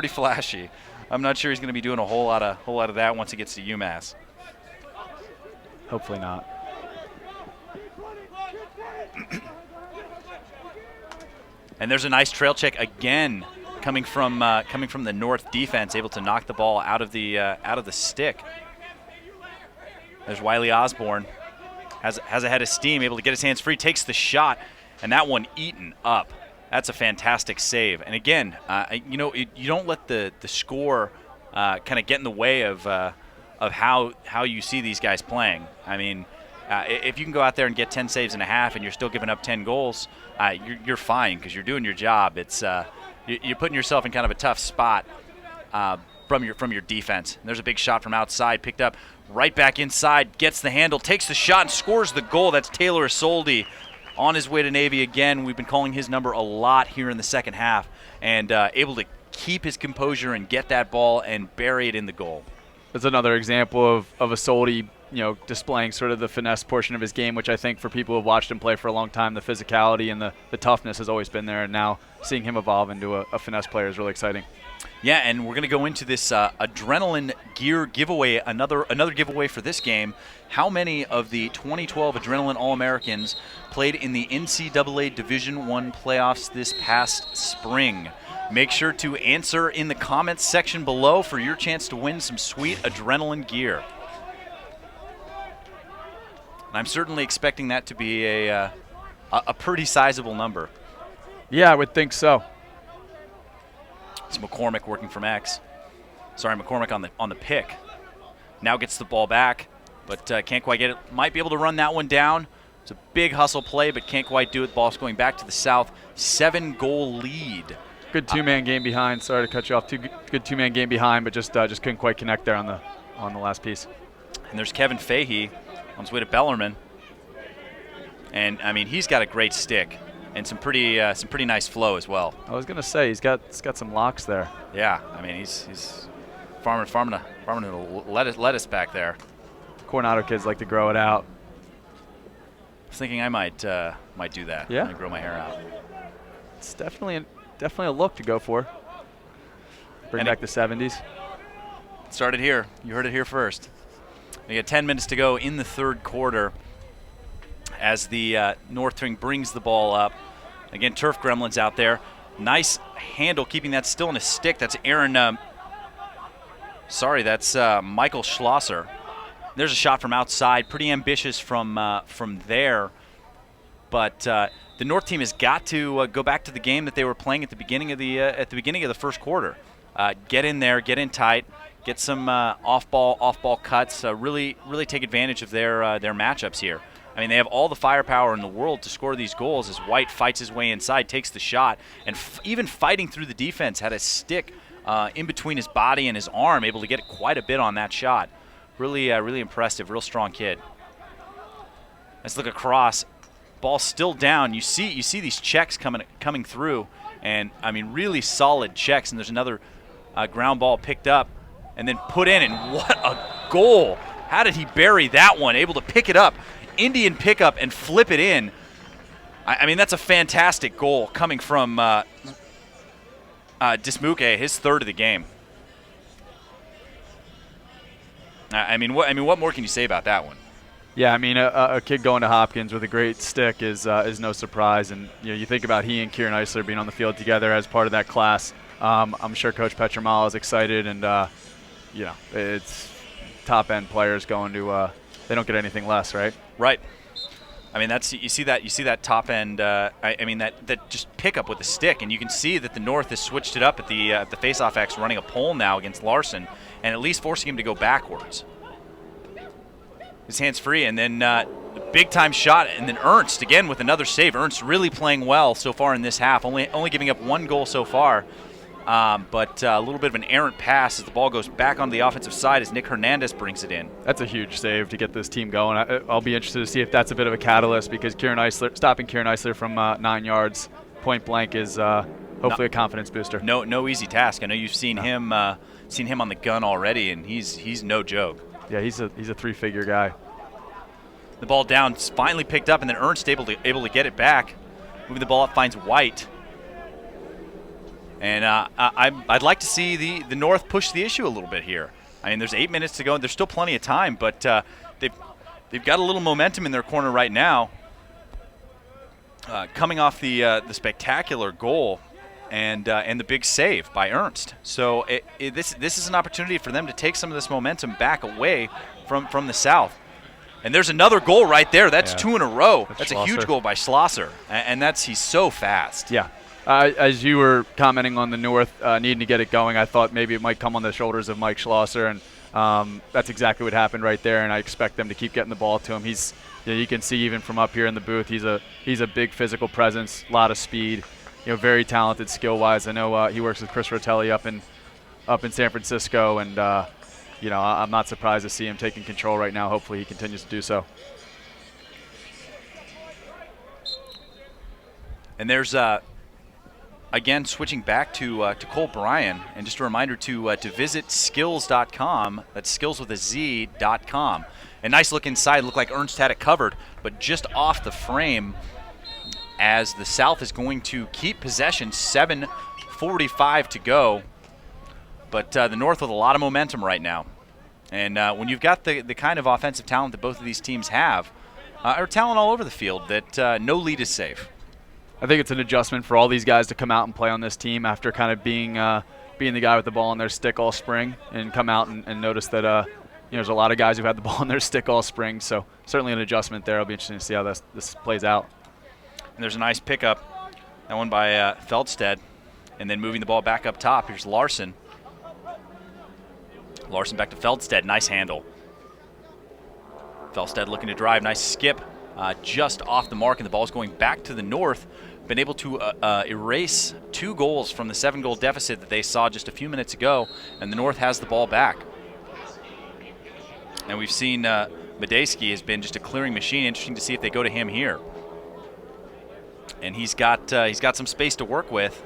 S1: flashy. I'm not sure he's going to be doing a whole lot of that once he gets to UMass.
S2: Hopefully not.
S1: And there's a nice trail check again coming from the North defense, able to knock the ball out of the stick. There's Wiley Osborne, has a head of steam, able to get his hands free, takes the shot, and that one eaten up. That's a fantastic save. And again, you don't let the score kind of get in the way of how you see these guys playing. I mean, if you can go out there and get 10 saves and a half and you're still giving up 10 goals, you're fine because you're doing your job. It's you're putting yourself in kind of a tough spot from your defense. And there's a big shot from outside, picked up right back inside, gets the handle, takes the shot, and scores the goal. That's Taylor Isolde on his way to Navy again. We've been calling his number a lot here in the second half, and able to keep his composure and get that ball and bury it in the goal.
S2: That's another example of Isolde, displaying sort of the finesse portion of his game, which I think for people who have watched him play for a long time, the physicality and the toughness has always been there, and now seeing him evolve into a finesse player is really exciting.
S1: Yeah, and we're going to go into this Adrenaline gear giveaway, another giveaway for this game. How many of the 2012 Adrenaline All-Americans played in the NCAA Division I playoffs this past spring? Make sure to answer in the comments section below for your chance to win some sweet Adrenaline gear. And I'm certainly expecting that to be a pretty sizable number.
S2: Yeah, I would think so.
S1: It's McCormick working from X. Sorry, McCormick on the pick. Now gets the ball back, but can't quite get it. Might be able to run that one down. It's a big hustle play, but can't quite do it. Ball's going back to the south. 7-goal lead.
S2: Good two-man game behind. Sorry to cut you off. Good two-man game behind, but just couldn't quite connect there on the last piece.
S1: And there's Kevin Fahey on his way to Bellarmine. And I mean, he's got a great stick and some pretty nice flow as well.
S2: I was gonna say he's got some locks there.
S1: Yeah, I mean he's farming a lettuce back there.
S2: Coronado kids like to grow it out.
S1: I was thinking I might do that.
S2: Yeah,
S1: grow my hair out.
S2: It's definitely a look to go for. Bring back the 70s.
S1: It started here. You heard it here first. We got 10 minutes to go in the third quarter as the North Wing brings the ball up. Again, Turf Gremlins out there. Nice handle, keeping that still in a stick. That's Aaron. That's Michael Schlosser. There's a shot from outside, pretty ambitious from there. But the North team has got to go back to the game that they were playing at the beginning of the first quarter. Get in there, get in tight, get some off-ball cuts. Really take advantage of their matchups here. I mean, they have all the firepower in the world to score these goals as White fights his way inside, takes the shot, and even fighting through the defense, had a stick in between his body and his arm, able to get quite a bit on that shot. Really impressive, real strong kid. Let's look across. Ball still down. You see these checks coming through, and I mean, really solid checks. And there's another ground ball picked up and then put in, and what a goal! How did he bury that one? Able to pick it up. Indian pickup and flip it in. I mean, that's a fantastic goal coming from Dismuke, his third of the game. I mean, what more can you say about that one?
S2: Yeah, I mean, a kid going to Hopkins with a great stick is no surprise. And you think about he and Kieran Eisler being on the field together as part of that class. I'm sure Coach Petromal is excited, and it's top end players going to. They don't get anything less, right?
S1: Right. I mean, you see that top end. I mean that just pickup with the stick, and you can see that the North has switched it up at the faceoff X, running a pole now against Larson, and at least forcing him to go backwards. His hands free, and then big time shot, and then Ernst again with another save. Ernst really playing well so far in this half, only giving up one goal so far. but a little bit of an errant pass as the ball goes back on the offensive side as Nick Hernandez brings it in.
S2: That's a huge save to get this team going. I'll be interested to see if that's a bit of a catalyst, because stopping Kieran Eisler from 9 yards point blank is hopefully a confidence booster.
S1: No easy task. I know you've seen him on the gun already, and he's no joke.
S2: Yeah, he's a 3-figure guy.
S1: The ball down, it's finally picked up, and then Ernst able to get it back. Moving the ball up, finds White. And I'd like to see the North push the issue a little bit here. I mean, there's 8 minutes to go, and there's still plenty of time, but they've got a little momentum in their corner right now. Coming off the spectacular goal and the big save by Ernst. So this is an opportunity for them to take some of this momentum back away from the South. And there's another goal right there. That's 2 in a row. That's a huge goal by Schlosser, and he's so fast.
S2: Yeah. As you were commenting on the North needing to get it going, I thought maybe it might come on the shoulders of Mike Schlosser, and that's exactly what happened right there. And I expect them to keep getting the ball to him. You can see even from up here in the booth, he's a big physical presence, a lot of speed. Very talented skill-wise. I know he works with Chris Rotelli up in San Francisco, and I'm not surprised to see him taking control right now. Hopefully, he continues to do so.
S1: And there's again switching back to Cole Bryan, and just a reminder to visit skills.com. That's skills with a Z.com. A nice look inside. Looked like Ernst had it covered, but just off the frame, as the South is going to keep possession. 7:45 to go. But the North with a lot of momentum right now. And when you've got the kind of offensive talent that both of these teams have, or talent all over the field, that no lead is safe.
S2: I think it's an adjustment for all these guys to come out and play on this team after kind of being the guy with the ball on their stick all spring, and come out and notice that there's a lot of guys who've had the ball on their stick all spring. So certainly an adjustment there. It'll be interesting to see how this plays out.
S1: And there's a nice pickup, that one by Feldstedt, and then moving the ball back up top. Here's Larson. Larson back to Feldstedt. Nice handle. Feldstedt looking to drive. Nice skip. Just off the mark, and the ball's going back to the North. Been able to erase 2 goals from the 7-goal deficit that they saw just a few minutes ago, and the North has the ball back. And we've seen Medeski has been just a clearing machine. Interesting to see if they go to him here. And he's got some space to work with.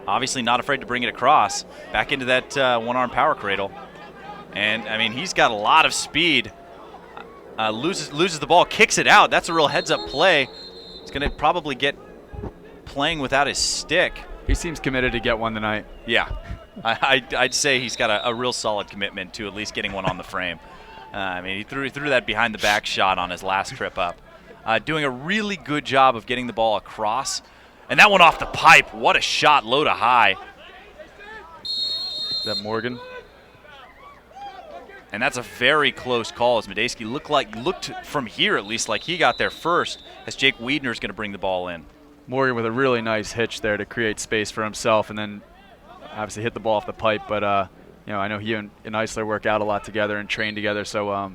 S1: Obviously not afraid to bring it across. Back into that one-arm power cradle. And, I mean, he's got a lot of speed. Loses the ball, kicks it out. That's a real heads-up play. He's going to probably get playing without his stick.
S2: He seems committed to get one tonight.
S1: Yeah. I'd say he's got a real solid commitment to at least getting one on the frame. I mean, he threw that behind-the-back shot on his last trip up. Doing a really good job of getting the ball across. And that one off the pipe. What a shot, low to high.
S2: Is that Morgan?
S1: And that's a very close call, as Medeski looked from here at least like he got there first, as Jake Wiedner's going to bring the ball in.
S2: Morgan with a really nice hitch there to create space for himself, and then obviously hit the ball off the pipe. But I know he and Eisler work out a lot together and train together, so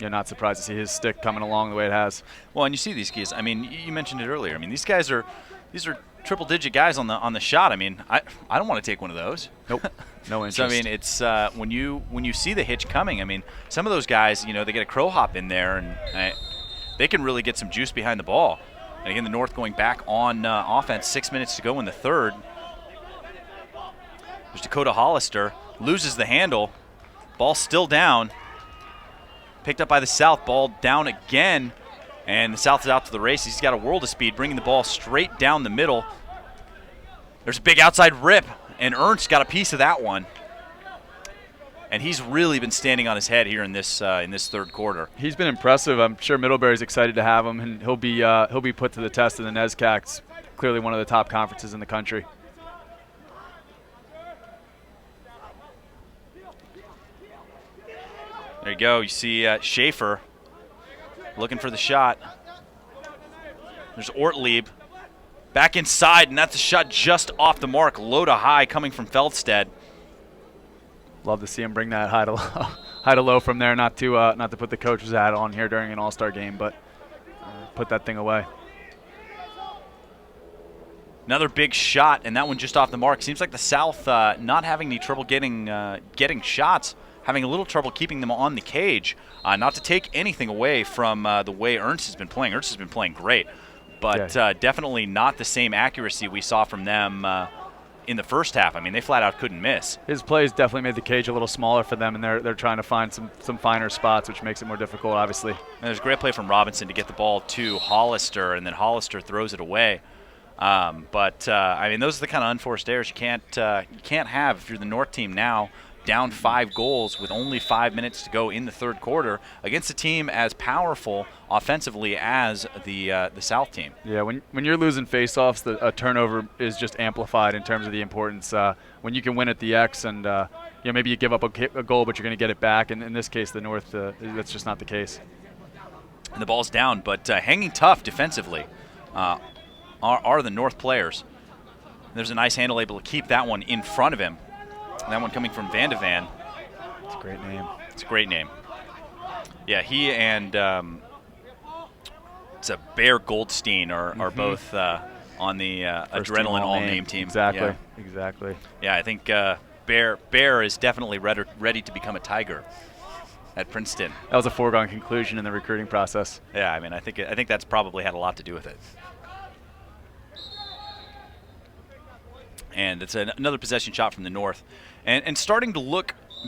S2: not surprised to see his stick coming along the way it has.
S1: Well, and you see these guys. I mean, you mentioned it earlier. I mean, these are triple-digit guys on the shot. I mean, I don't want to take one of those.
S2: Nope. No interest.
S1: So I mean, it's when you see the hitch coming. I mean, some of those guys, they get a crow hop in there, and they can really get some juice behind the ball. And again, the North going back on offense. 6 minutes to go in the third. There's Dakota Hollister, loses the handle. Ball still down. Picked up by the South. Ball down again, and the South is out to the races. He's got a world of speed, bringing the ball straight down the middle. There's a big outside rip, and Ernst got a piece of that one. And he's really been standing on his head here in this third quarter.
S2: He's been impressive. I'm sure Middlebury's excited to have him, and he'll be put to the test in the NESCAC. It's clearly one of the top conferences in the country.
S1: There you go. You see Schaefer looking for the shot. There's Ortlieb back inside, and that's a shot just off the mark, low to high, coming from Feldstedt.
S2: Love to see him bring that high to low from there. Not to put the coach's hat on here during an All-Star game, but put that thing away.
S1: Another big shot, and that one just off the mark. Seems like the South not having any trouble getting shots, having a little trouble keeping them on the cage. Not to take anything away from the way Ernst has been playing. Ernst has been playing great, but definitely not the same accuracy we saw from them in the first half. I mean, they flat out couldn't miss.
S2: His plays definitely made the cage a little smaller for them, and they're trying to find some finer spots, which makes it more difficult, obviously.
S1: And there's a great play from Robinson to get the ball to Hollister, and then Hollister throws it away. I mean, those are the kind of unforced errors you can't have if you're the North team now, down 5 goals with only 5 minutes to go in the third quarter against a team as powerful offensively as the South team.
S2: Yeah, when you're losing faceoffs, a turnover is just amplified in terms of the importance. When you can win at the X and maybe you give up a goal, but you're going to get it back. And in this case, the North, that's just not the case.
S1: And the ball's down, but hanging tough defensively are the North players. There's a nice handle able to keep that one in front of him. That one coming from Van de Van.
S2: It's a great name.
S1: It's a great name. Yeah, he and it's a Bear Goldstein are both on the Adrenaline All-Name team.
S2: Exactly. Exactly.
S1: Yeah, I think Bear is definitely ready to become a Tiger at Princeton.
S2: That was a foregone conclusion in the recruiting process.
S1: Yeah, I mean, I think that's probably had a lot to do with it. And it's another possession shot from the North, and starting to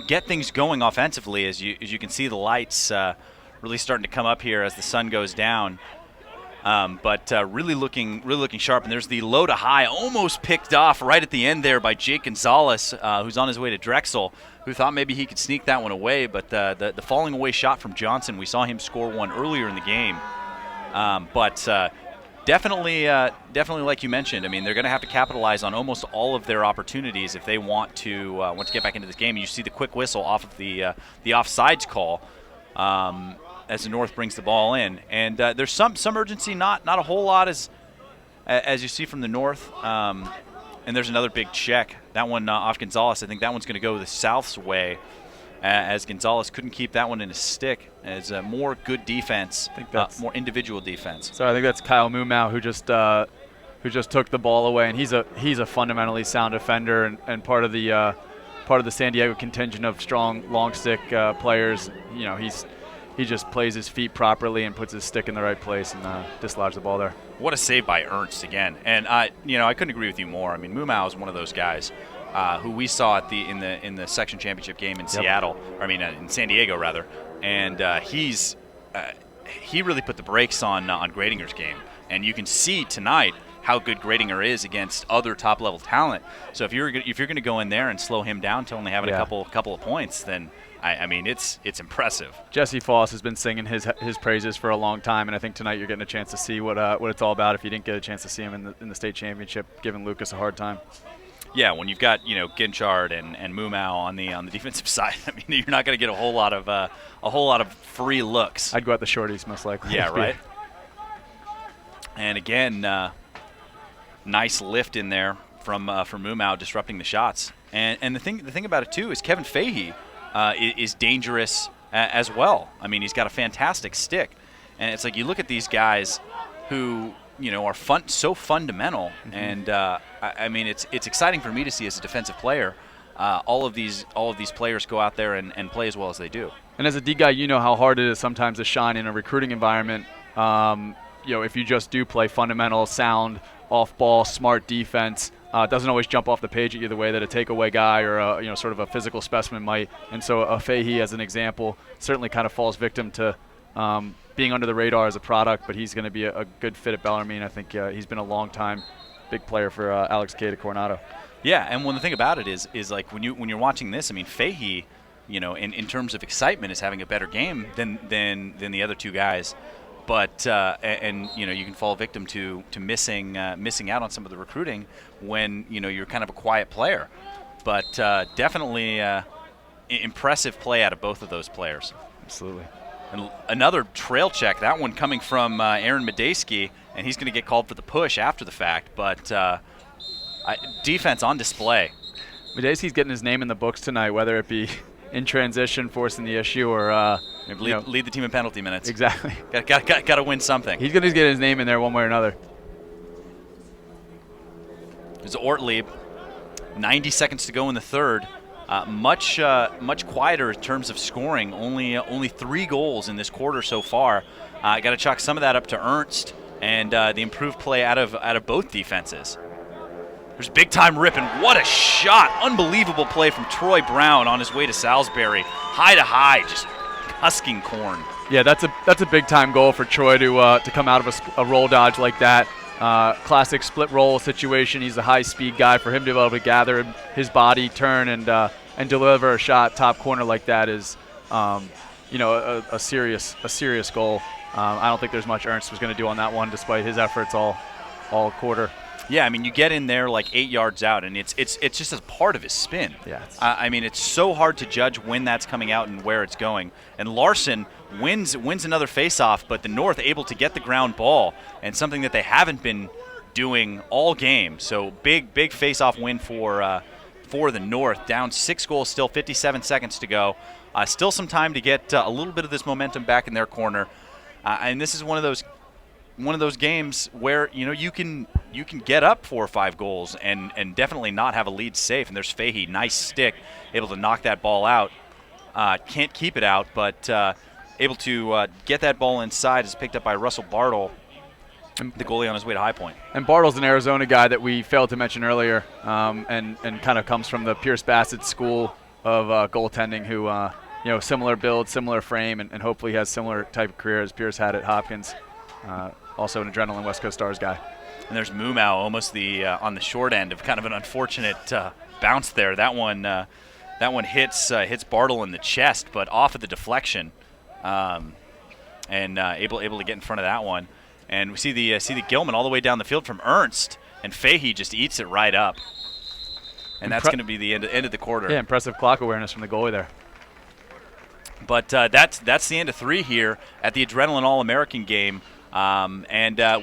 S1: get things going offensively as you can see the lights really starting to come up here as the sun goes down. But really looking sharp. And there's the low to high, almost picked off right at the end there by Jake Gonzalez, who's on his way to Drexel, who thought maybe he could sneak that one away. But the falling away shot from Johnson, we saw him score one earlier in the game. Definitely, like you mentioned. I mean, they're going to have to capitalize on almost all of their opportunities if they want to get back into this game. And you see the quick whistle off of the offsides call as the North brings the ball in, and there's some urgency, not a whole lot as you see from the North. And there's another big check. That one off Gonzalez. I think that one's going to go the South's way, as Gonzalez couldn't keep that one in his stick. As more good defense,
S2: I think that's
S1: more individual defense.
S2: So I think that's Kyle Mumau who just took the ball away, and he's a fundamentally sound defender and part of the San Diego contingent of strong long stick players. He just plays his feet properly and puts his stick in the right place and dislodges the ball there.
S1: What a save by Ernst again. And I couldn't agree with you more. I mean, Mumau is one of those guys who we saw in the section championship game in Seattle, or I mean in San Diego rather. And he really put the brakes on Gradinger's game. And you can see tonight how good Gradinger is against other top-level talent. So if you're going to go in there and slow him down to only having a couple of points, then I mean it's impressive.
S2: Jesse Foss has been singing his praises for a long time, and I think tonight you're getting a chance to see what it's all about. If you didn't get a chance to see him in the state championship, giving Lucas a hard time.
S1: Yeah, when you've got Ginchard and Mumau on the defensive side, I mean you're not going to get a whole lot of free looks.
S2: I'd go at the shorties most likely.
S1: Yeah, right. And again, nice lift in there from Mumau, disrupting the shots. And the thing about it too is Kevin Fahey is dangerous as well. I mean, he's got a fantastic stick, and it's like you look at these guys who are so fundamental, and I mean it's exciting for me to see as a defensive player. All of these players go out there and play as well as they do.
S2: And as a D guy, you know how hard it is sometimes to shine in a recruiting environment. If you just do play fundamental, sound, off-ball, smart defense, it doesn't always jump off the page at you the way that a takeaway guy or sort of a physical specimen might. And so a Fahey, as an example, certainly kind of falls victim to being under the radar as a product, but he's going to be a good fit at Bellarmine. I think he's been a long-time big player for Alex Cade at Coronado.
S1: Yeah, and the thing about it is like when you're watching this, I mean Fahey, in terms of excitement, is having a better game than the other two guys. But you can fall victim to missing out on some of the recruiting when you're kind of a quiet player. But definitely impressive play out of both of those players.
S2: Absolutely.
S1: And another trail check, that one coming from Aaron Medeski, and he's going to get called for the push after the fact. But defense on display.
S2: Medeski's getting his name in the books tonight, whether it be in transition, forcing the issue, or
S1: lead the team in penalty minutes.
S2: Exactly.
S1: Got to win something.
S2: He's going to get his name in there one way or another.
S1: There's Ortlieb. 90 seconds to go in the third. Much quieter in terms of scoring. Only 3 goals in this quarter so far. Got to chalk some of that up to Ernst and the improved play out of both defenses. There's big time rip, and what a shot! Unbelievable play from Troy Brown on his way to Salisbury. High to high, just husking corn.
S2: Yeah, that's a big time goal for Troy to come out of a roll dodge like that. Classic split roll situation. He's a high speed guy. For him to be able to gather his body, turn, and deliver a shot top corner like that is, a serious goal. I don't think there's much Ernst was going to do on that one, despite his efforts all quarter.
S1: Yeah, I mean, you get in there like 8 yards out, and it's just a part of his spin.
S2: Yeah.
S1: I mean, it's so hard to judge when that's coming out and where it's going. And Larson wins another faceoff, but the North able to get the ground ball, and something that they haven't been doing all game. So big faceoff win for the North. Down 6 goals, still 57 seconds to go. Still some time to get a little bit of this momentum back in their corner. And this is one of those games where you can get up 4 or 5 goals and definitely not have a lead safe. And there's Fahey, nice stick, able to knock that ball out. Can't keep it out, but able to get that ball inside. Is picked up by Russell Bartle, the goalie on his way to High Point.
S2: And Bartle's an Arizona guy that we failed to mention earlier, and kind of comes from the Pierce Bassett school of goaltending, who similar build, similar frame, and hopefully has similar type of career as Pierce had at Hopkins. Also an Adrenaline West Coast Stars guy.
S1: And there's Mumau, almost on the short end of kind of an unfortunate bounce there. That one hits Bartle in the chest, but off of the deflection, and able to get in front of that one. And we see the Gilman all the way down the field from Ernst, and Fahey just eats it right up. And that's going to be the end of the quarter.
S2: Yeah, impressive clock awareness from the goalie there.
S1: But that's the end of 3 here at the Adrenaline All-American game.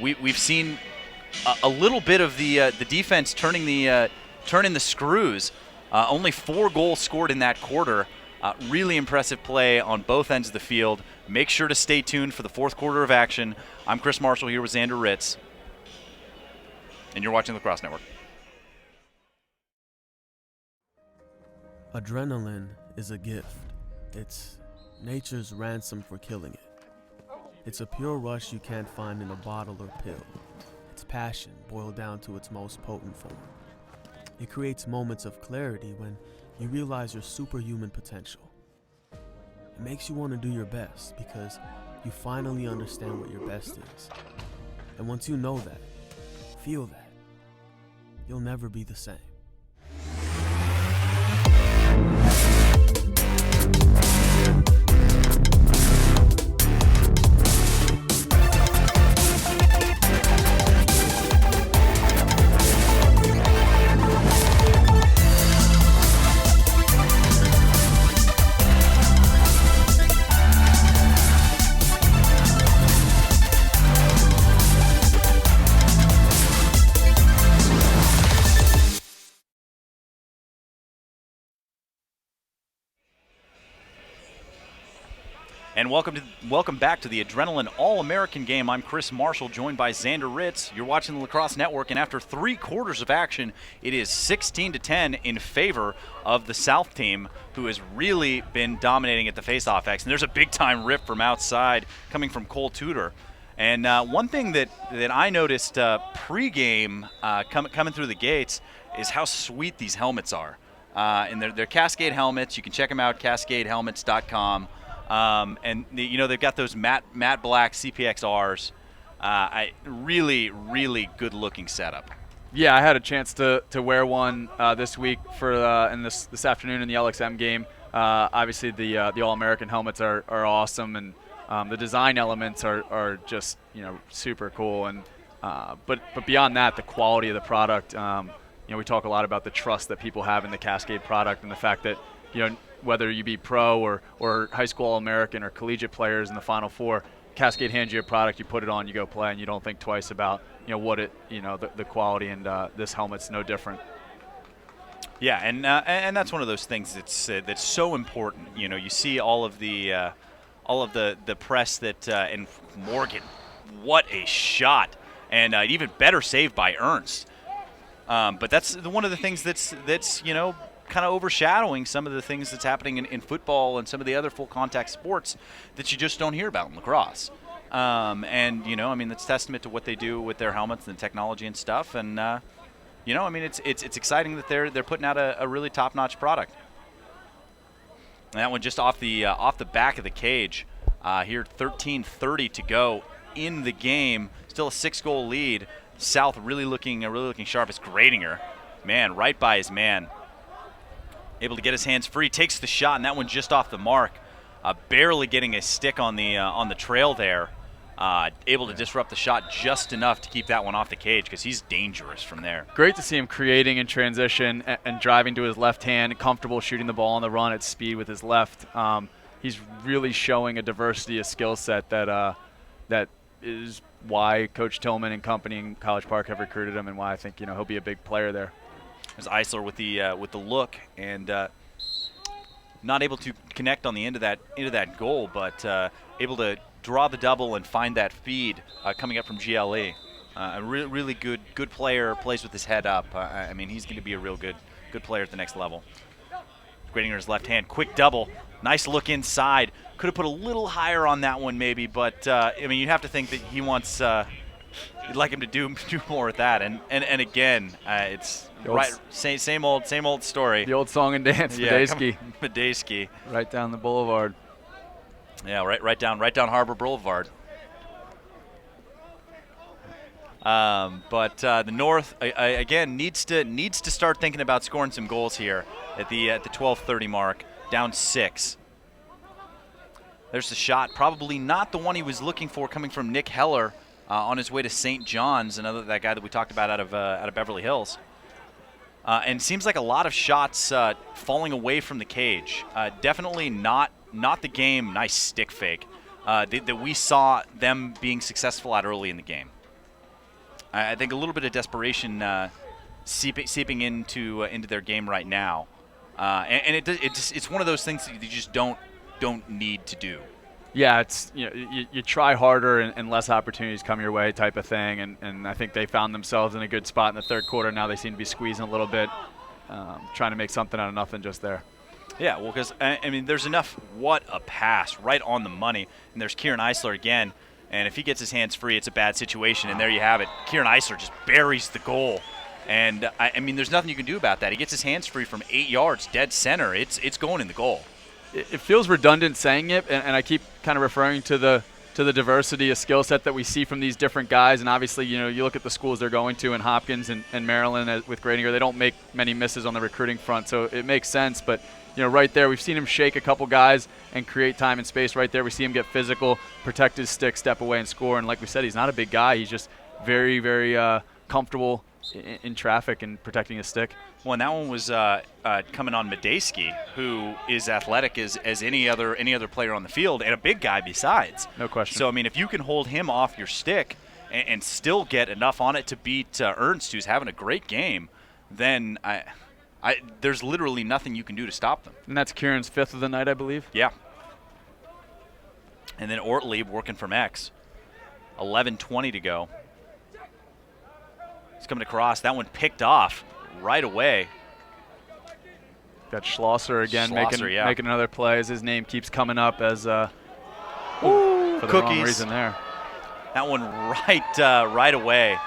S1: We've seen a little bit of the defense turning the screws. Only 4 goals scored in that quarter. Really impressive play on both ends of the field. Make sure to stay tuned for the 4th quarter of action. I'm Chris Marshall here with Xander Ritz, and you're watching Lacrosse Network.
S3: Adrenaline is a gift. It's nature's ransom for killing it. It's a pure rush you can't find in a bottle or pill. It's passion boiled down to its most potent form. It creates moments of clarity when you realize your superhuman potential. It makes you want to do your best because you finally understand what your best is. And once you know that, feel that, you'll never be the same.
S1: And welcome back to the Adrenaline All-American game. I'm Chris Marshall, joined by Xander Ritz. You're watching the Lacrosse Network, and after 3 quarters of action, it is 16-10 in favor of the South team, who has really been dominating at the faceoff X. And there's a big-time rip from outside coming from Cole Tudor. And one thing that I noticed pre-game coming through the gates is how sweet these helmets are. And they're Cascade helmets. You can check them out, cascadehelmets.com. And they've got those matte black CPXRs. Really, really good looking setup.
S2: Yeah, I had a chance to wear one this week for and this afternoon in the LXM game. Obviously, the All-American helmets are awesome, and the design elements are just super cool. And but beyond that, the quality of the product. We talk a lot about the trust that people have in the Cascade product, and the fact that whether you be pro or high school All-American or collegiate players in the Final Four, Cascade hands you a product, you put it on, you go play, and you don't think twice about what the quality, and this helmet's no different.
S1: Yeah, and that's one of those things that's so important. You see all of the press that and Morgan, what a shot, and even better save by Ernst. But that's one of the things that's kind of overshadowing some of the things that's happening in football and some of the other full contact sports that you just don't hear about in lacrosse. And that's testament to what they do with their helmets and the technology and stuff. And it's exciting that they're putting out a really top-notch product. And that one just off the back of the cage. Here, 13:30 to go in the game. Still a 6-goal lead. South really looking sharp. It's Gradinger, man, right by his man. Able to get his hands free. Takes the shot, and that one just off the mark. Barely getting a stick on the trail there. Able to disrupt the shot just enough to keep that one off the cage because he's dangerous from there.
S2: Great to see him creating in transition and driving to his left hand, comfortable shooting the ball on the run at speed with his left. He's really showing a diversity of skill set that is why Coach Tillman and company in College Park have recruited him, and why I think he'll be a big player there.
S1: There's Eisler with the look and not able to connect on the end of that goal, but able to draw the double and find that feed coming up from GLE. A really good player, plays with his head up. He's going to be a real good player at the next level. Gradinger's left hand, quick double, nice look inside. Could have put a little higher on that one maybe, but you have to think that he wants. You'd like him to do more with that, and again, it's right same old story.
S2: The old song and dance, Medeski.
S1: Medeski.
S2: Right down the boulevard.
S1: Yeah, right down Harbor Boulevard. But the North again needs to start thinking about scoring some goals here at the 12:30 mark, down 6. There's the shot, probably not the one he was looking for, coming from Nick Heller on his way to St. John's, that guy that we talked about out of Beverly Hills. And seems like a lot of shots falling away from the cage. Definitely not the game. Nice stick fake that we saw them being successful at early in the game. I think a little bit of desperation seeping into their game right now, and it's one of those things that you just don't need to do.
S2: Yeah, it's you try harder and less opportunities come your way type of thing, and I think they found themselves in a good spot in the third quarter. Now they seem to be squeezing a little bit, trying to make something out of nothing just there.
S1: Yeah, well, because there's enough. What a pass, right on the money, and there's Kieran Eisler again. And if he gets his hands free, it's a bad situation. And there you have it. Kieran Eisler just buries the goal. And, there's nothing you can do about that. He gets his hands free from 8 yards, dead center. It's going in the goal.
S2: It feels redundant saying it, and I keep kind of referring to the diversity of skill set that we see from these different guys. And obviously, you look at the schools they're going to in Hopkins and Maryland with Gradinger. They don't make many misses on the recruiting front, so it makes sense. But right there, we've seen him shake a couple guys and create time and space right there. We see him get physical, protect his stick, step away, and score. And like we said, he's not a big guy. He's just very, very comfortable in traffic and protecting his stick.
S1: Well, and that one was coming on Medeski, who is athletic as any other player on the field, and a big guy besides.
S2: No question.
S1: So, if you can hold him off your stick and still get enough on it to beat Ernst, who's having a great game, then there's literally nothing you can do to stop them.
S2: And that's Kieran's 5th of the night, I believe.
S1: Yeah. And then Ortlieb working from X. 11:20 to go. He's coming across. That one picked off right away.
S2: Got Schlosser again making another play as his name keeps coming up as for the wrong reason there.
S1: That one right away.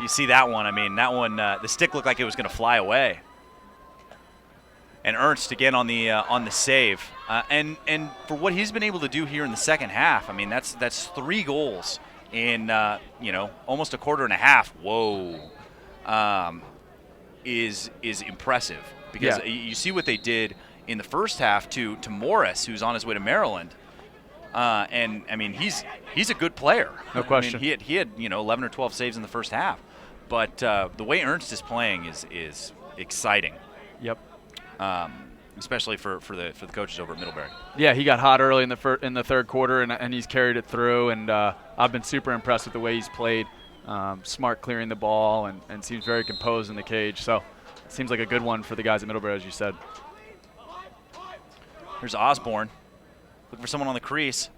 S1: You see that one. That one, the stick looked like it was going to fly away. And Ernst again on the save, and for what he's been able to do here in the second half, that's 3 goals in almost a quarter and a half. Whoa, is impressive because you see what they did in the first half to Morris, who's on his way to Maryland, and he's a good player.
S2: No question.
S1: He had 11 or 12 saves in the first half, but the way Ernst is playing is exciting.
S2: Yep.
S1: Especially for the coaches over at Middlebury.
S2: Yeah, he got hot early in the third quarter, and he's carried it through. And I've been super impressed with the way he's played. Smart clearing the ball, and seems very composed in the cage. So it seems like a good one for the guys at Middlebury, as you said.
S1: Here's Osborne, looking for someone on the crease.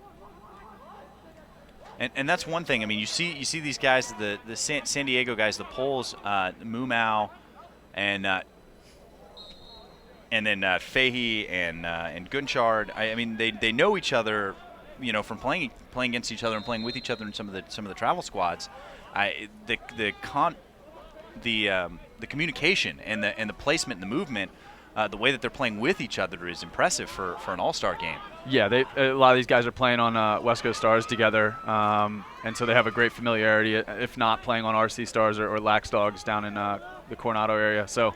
S1: And that's one thing. You see these guys, the San Diego guys, the Poles, Mumau, and then Fahey and Gunchard. I mean, they know each other, from playing against each other and playing with each other in some of the travel squads. The communication and the placement and the movement, the way that they're playing with each other is impressive for an all-star game.
S2: Yeah, a lot of these guys are playing on West Coast Stars together, and so they have a great familiarity, if not playing on RC Stars or Lax Dogs down in the Coronado area. So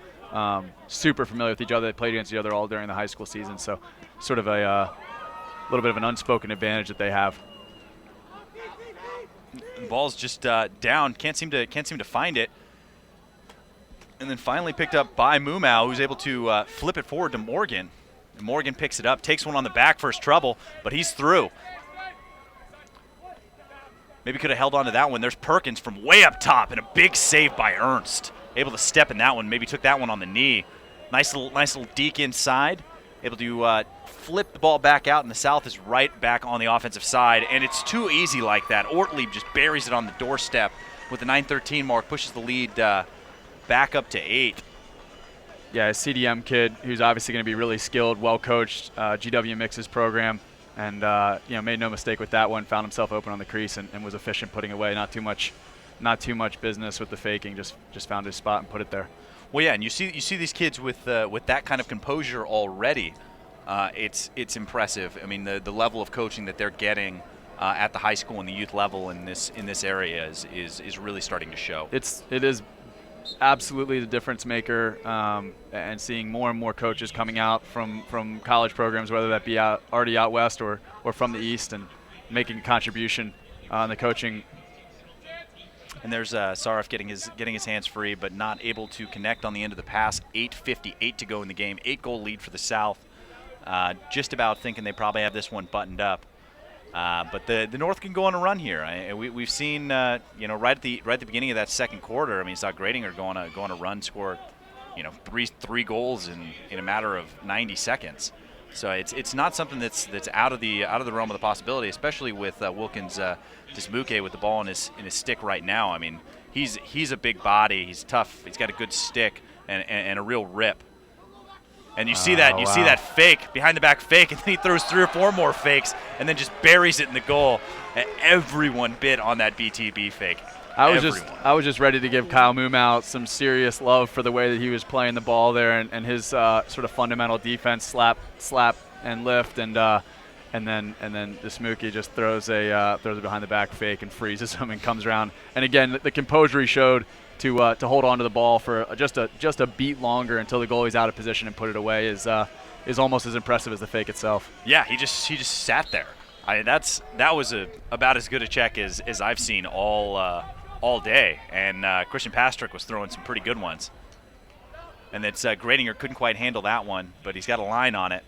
S2: super familiar with each other. They played against each other all during the high school season, so sort of a little bit of an unspoken advantage that they have.
S1: The ball's just down. Can't seem to find it. And then finally picked up by Mumau, who's able to flip it forward to Morgan. And Morgan picks it up, takes one on the back for his trouble, but he's through. Maybe could have held on to that one. There's Perkins from way up top, and a big save by Ernst. Able to step in that one. Maybe took that one on the knee. Nice little deke inside. Able to flip the ball back out, and the South is right back on the offensive side. And it's too easy like that. Ortlieb just buries it on the doorstep with the 9:13 mark, pushes the lead back up to 8.
S2: Yeah, a CDM kid who's obviously going to be really skilled, well coached, GW Mix's program, and made no mistake with that one. Found himself open on the crease and was efficient putting away. Not too much business with the faking. Just found his spot and put it there.
S1: Well, yeah, and you see these kids with that kind of composure already. It's impressive. I mean, the level of coaching that they're getting at the high school and the youth level in this area is really starting to show.
S2: It is absolutely the difference maker, and seeing more and more coaches coming out from college programs, whether that be already out west or from the east, and making a contribution on the coaching.
S1: And there's Sarif getting his hands free, but not able to connect on the end of the pass. 8:58 to go in the game. 8-goal lead for the South. Just about thinking they probably have this one buttoned up. But the North can go on a run here. We've seen, right at the beginning of that second quarter. I mean, saw Gradinger go on a run, score, three goals in a matter of 90 seconds. So it's not something that's out of the realm of the possibility, especially with Wilkins Dismuke with the ball in his stick right now. I mean, he's a big body. He's tough. He's got a good stick and a real rip. And you see that see that fake, behind the back fake, and then he throws 3 or 4 more fakes and then just buries it in the goal. And everyone bit on that BTB fake.
S2: I was just ready to give Kyle Mumau some serious love for the way that he was playing the ball there and his sort of fundamental defense, slap and lift, and then Dismuke just throws a behind the back fake and freezes him and comes around. And again, the composure he showed to hold on to the ball for just a beat longer until the goalie's out of position and put it away is almost as impressive as the fake itself.
S1: Yeah, he just sat there. That was about as good a check as I've seen all day. And Christian Pastrick was throwing some pretty good ones. And that's Gradinger couldn't quite handle that one, but he's got a line on it.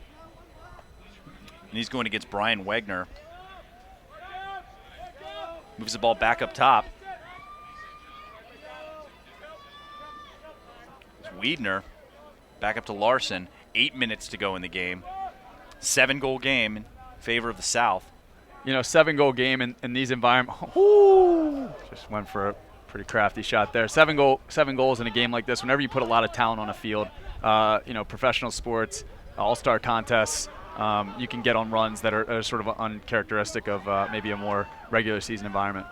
S1: And he's going against Brian Wegner. Moves the ball back up top. Wiedner back up to Larson. 8 minutes to go in the game. 7-goal game in favor of the South.
S2: 7-goal game in these environments. Just went for a pretty crafty shot there. 7 goals in a game like this. Whenever you put a lot of talent on a field, professional sports, all-star contests, you can get on runs that are sort of uncharacteristic of maybe a more regular season environment.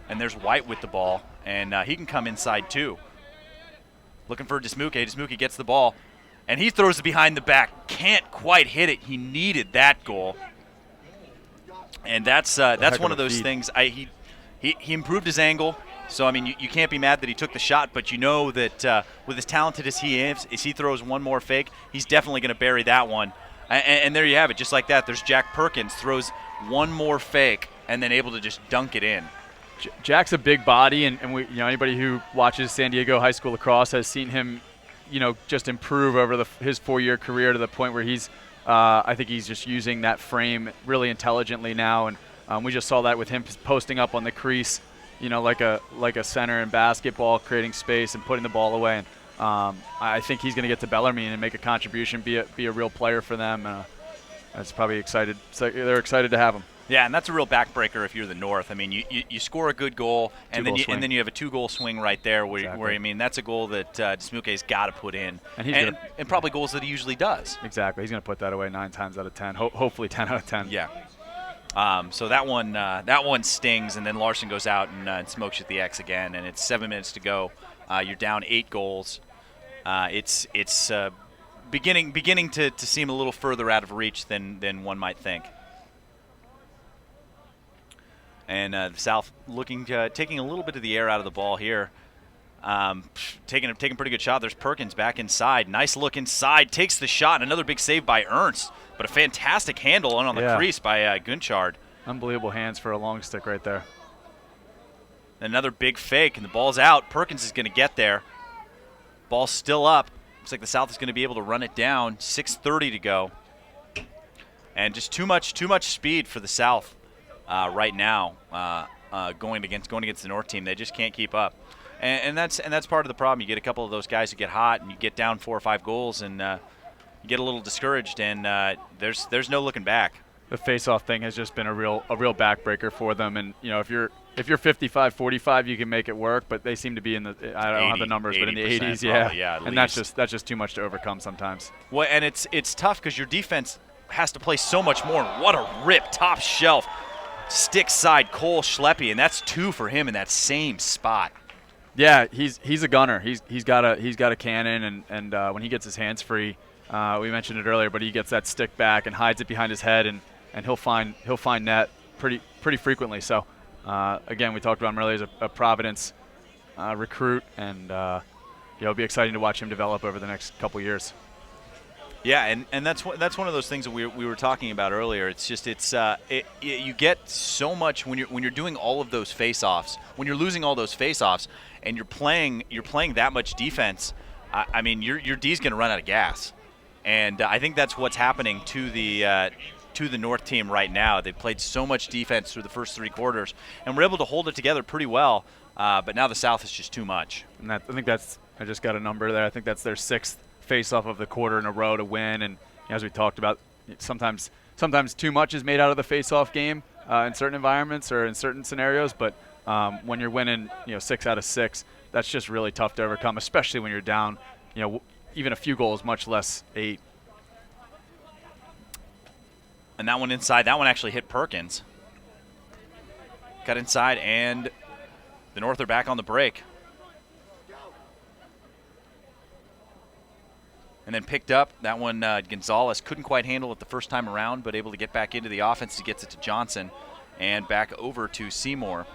S1: And there's White with the ball, and he can come inside too. Looking for Dismuke. Dismuke gets the ball, and he throws it behind the back. Can't quite hit it. He needed that goal. And that's one of those things. He improved his angle. So, I mean, you can't be mad that he took the shot, but you know that with as talented as he is, if he throws one more fake, he's definitely going to bury that one. And there you have it. Just like that, there's Jack Perkins, throws one more fake and then able to just dunk it in.
S2: Jack's a big body, and we, anybody who watches San Diego high school lacrosse has seen him, just improve over his 4-year career to the point where he's, I think he's just using that frame really intelligently now, and we just saw that with him posting up on the crease, like a center in basketball, creating space and putting the ball away. And I think he's going to get to Bellarmine and make a contribution, be a real player for them. That's probably excited. So they're excited to have him.
S1: Yeah, and that's a real backbreaker if you're the North. I mean, you score a good goal, and then you have a 2-goal swing right there where I mean, that's a goal that Dismuke's got to put in, and probably goals that he usually does.
S2: Exactly. He's going to put that away 9 times out of 10, hopefully 10 out of 10.
S1: Yeah. So that one stings, and then Larson goes out and smokes at the X again, and it's 7 minutes to go. You're down 8 goals. It's beginning to seem a little further out of reach than one might think. And the South taking a little bit of the air out of the ball here. Taking a pretty good shot. There's Perkins back inside. Nice look inside. Takes the shot. And another big save by Ernst. But a fantastic handle on the crease by Gunchard.
S2: Unbelievable hands for a long stick right there.
S1: Another big fake, and the ball's out. Perkins is going to get there. Ball's still up. Looks like the South is going to be able to run it down. 6:30 to go. And just too much speed for the South right now. Going against the North team, they just can't keep up. And that's part of the problem. You get a couple of those guys who get hot, and you get down 4 or 5 goals, and you get a little discouraged. And there's no looking back.
S2: The face-off thing has just been a real backbreaker for them. And if you're 55-45, you can make it work. But they seem to be in the I don't have the numbers, but in the 80s, yeah.
S1: Yeah,
S2: and that's just too much to overcome sometimes.
S1: Well, and it's tough because your defense has to play so much more. What a rip, top shelf, stick side Cole Schleppe, and that's 2 for him in that same spot.
S2: Yeah, he's a gunner. He's got a cannon, and when he gets his hands free, we mentioned it earlier, but he gets that stick back and hides it behind his head, and he'll find net pretty frequently. So again, we talked about him earlier as a Providence recruit, and it'll be exciting to watch him develop over the next couple years.
S1: Yeah, and that's one of those things that we were talking about earlier. It's just you get so much when you're doing all of those face-offs, when you're losing all those face-offs, and you're playing that much defense. I mean, your D's going to run out of gas, and I think that's what's happening to the North team right now. They've played so much defense through the first 3 quarters, and we're able to hold it together pretty well. But now the South is just too much.
S2: And I just got a number there. I think that's their 6th face-off of the quarter in a row to win. And as we talked about, sometimes too much is made out of the face-off game in certain environments or in certain scenarios. But when you're winning, 6 out of 6, that's just really tough to overcome, especially when you're down, even a few goals, much less 8.
S1: And that one inside, that one actually hit Perkins. Cut inside, and the North are back on the break. And then picked up. That one, Gonzalez couldn't quite handle it the first time around, but able to get back into the offense. He gets it to Johnson and back over to Seymour.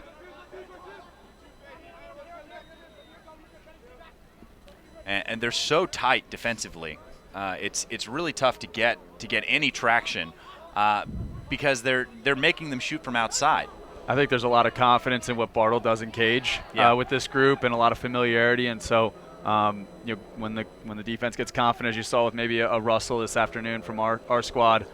S1: And they're so tight defensively. It's really tough to get any traction because they're making them shoot from outside.
S2: I think there's a lot of confidence in what Bartle does in cage with this group, and a lot of familiarity. And so, when the defense gets confident, as you saw with maybe a Russell this afternoon from our squad,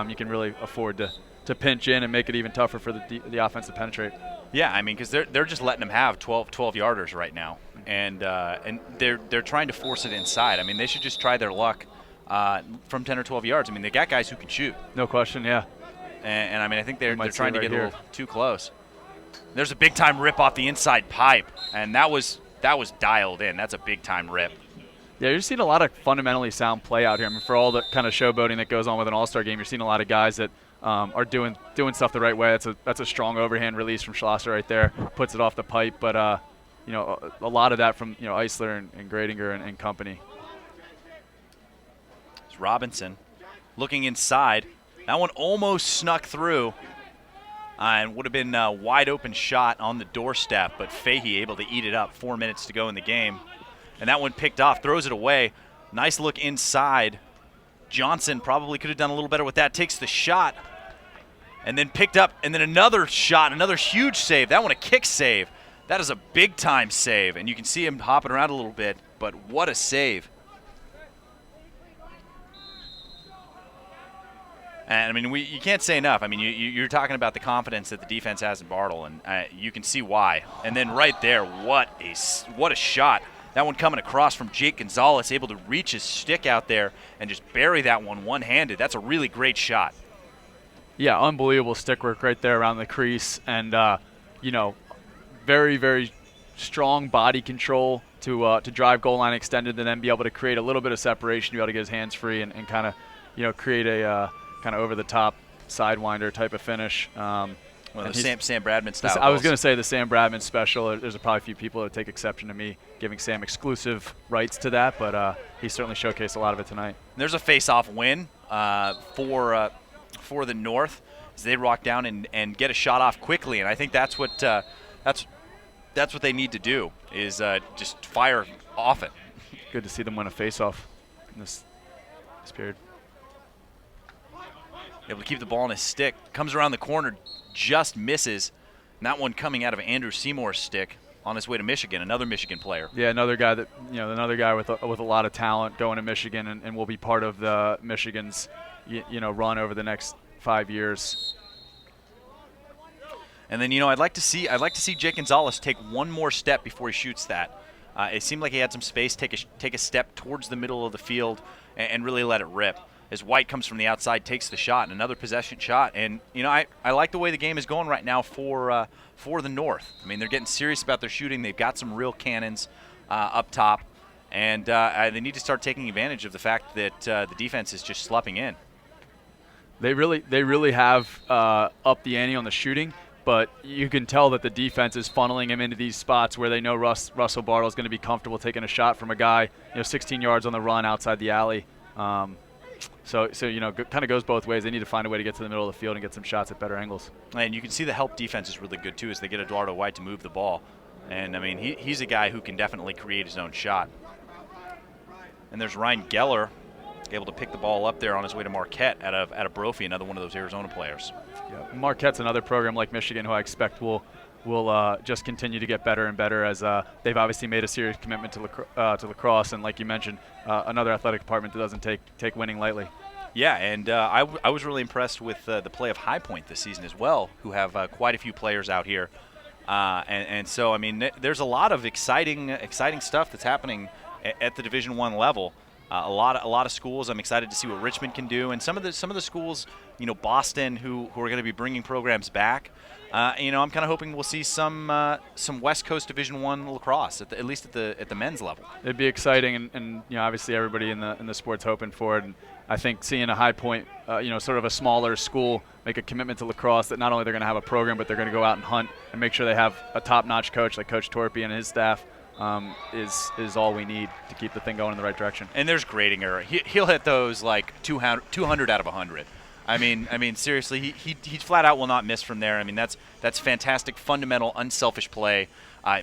S2: you can really afford to pinch in and make it even tougher for the offense to penetrate.
S1: Yeah, I mean, because they're just letting them have 12 yarders right now, and they're trying to force it inside. I mean, they should just try their luck from 10 or 12 yards. I mean, they got guys who can shoot.
S2: No question, yeah.
S1: And I mean, I think they're trying to get a little too close. There's a big time rip off the inside pipe, and that was dialed in. That's a big time rip.
S2: Yeah, you're seeing a lot of fundamentally sound play out here. I mean, for all the kind of showboating that goes on with an all-star game, you're seeing a lot of guys that are doing stuff the right way. That's a strong overhand release from Schlosser right there. Puts it off the pipe, but a lot of that from Eisler and Gradinger and company.
S1: It's Robinson looking inside. That one almost snuck through and would have been a wide open shot on the doorstep, but Fahey able to eat it up. 4 minutes to go in the game. And that one picked off, throws it away. Nice look inside. Johnson probably could have done a little better with that. Takes the shot and then picked up, and then another shot, another huge save. That one a kick save. That is a big time save, and you can see him hopping around a little bit, but what a save. And I mean, you can't say enough. I mean, you're talking about the confidence that the defense has in Bartle, and you can see why. And then right there, what a shot! That one coming across from Jake Gonzalez, able to reach his stick out there and just bury that one one-handed. That's a really great shot.
S2: Yeah, unbelievable stick work right there around the crease, and very, very strong body control to drive goal line extended, and then be able to create a little bit of separation, be able to get his hands free, and kind of create a kind of over the top sidewinder type of finish.
S1: Well, the Sam Bradman style.
S2: I was going to say the Sam Bradman special. There's probably a few people that take exception to me giving Sam exclusive rights to that, but he certainly showcased a lot of it tonight.
S1: There's a face-off win for the North as they rock down and get a shot off quickly, and I think that's what they need to do is just fire off it.
S2: Good to see them win a face-off in this period.
S1: Able to keep the ball in his stick. Comes around the corner, just misses. And that one coming out of Andrew Seymour's stick on his way to Michigan, another Michigan player.
S2: Yeah, another guy with a lot of talent going to Michigan and will be part of the Michigan's run over the next 5 years.
S1: And then I'd like to see Jake Gonzalez take one more step before he shoots that. It seemed like he had some space, take a step towards the middle of the field and really let it rip. As White comes from the outside, takes the shot, and another possession shot. And I like the way the game is going right now for the North. I mean, they're getting serious about their shooting. They've got some real cannons up top, and they need to start taking advantage of the fact that the defense is just slumping in.
S2: They really have upped the ante on the shooting, but you can tell that the defense is funneling him into these spots where they know Russell Bartle is going to be comfortable taking a shot from a guy 16 yards on the run outside the alley. So kind of goes both ways. They need to find a way to get to the middle of the field and get some shots at better angles.
S1: And you can see the help defense is really good too as they get Eduardo White to move the ball. And I mean, he's a guy who can definitely create his own shot. And there's Ryan Geller able to pick the ball up there on his way to Marquette out of Brophy, another one of those Arizona players.
S2: Yeah, Marquette's another program like Michigan who I expect will just continue to get better and better as they've obviously made a serious commitment to lacrosse, and like you mentioned, another athletic department that doesn't take winning lightly.
S1: Yeah, and I was really impressed with the play of High Point this season as well, who have quite a few players out here, and so I mean there's a lot of exciting stuff that's happening at the Division I level. A lot of schools. I'm excited to see what Richmond can do, and some of the schools, Boston, who are going to be bringing programs back. I'm kind of hoping we'll see some West Coast Division I lacrosse at least at the men's level.
S2: It'd be exciting, and obviously everybody in the sport's hoping for it. And I think seeing a High Point, sort of a smaller school make a commitment to lacrosse, that not only they're going to have a program, but they're going to go out and hunt and make sure they have a top-notch coach like Coach Torpy and his staff. Is all we need to keep the thing going in the right direction.
S1: And there's grading error. He'll hit those like 200 out of 100. I mean, seriously, he flat out will not miss from there. I mean, that's fantastic, fundamental, unselfish play,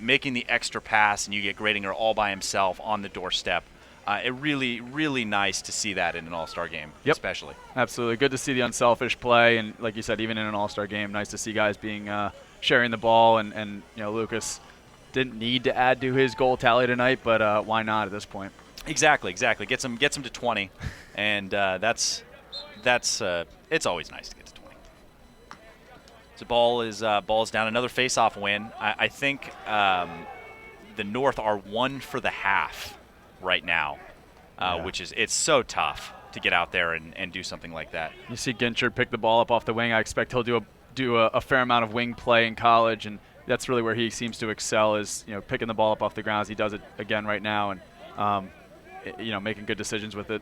S1: making the extra pass, and you get grading error all by himself on the doorstep. It really, really nice to see that in an all-star game, especially.
S2: Absolutely. Good to see the unselfish play, and like you said, even in an all-star game, nice to see guys being sharing the ball, and Lucas didn't need to add to his goal tally tonight, but why not at this point?
S1: Exactly. Gets him to 20, and that's it's always nice to get to 20. So ball's down. Another face-off win. I think the North are 1 for the half right now, which is it's so tough to get out there and do something like that.
S2: You see Ginchard pick the ball up off the wing. I expect he'll do a fair amount of wing play in college, and that's really where he seems to excel is picking the ball up off the ground. He does it again right now, and making good decisions with it.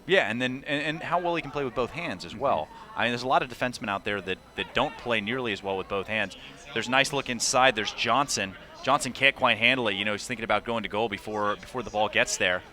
S1: Yeah, and then and how well he can play with both hands as well. I mean, there's a lot of defensemen out there that don't play nearly as well with both hands. There's a nice look inside. There's Johnson. Johnson can't quite handle it. He's thinking about going to goal before the ball gets there,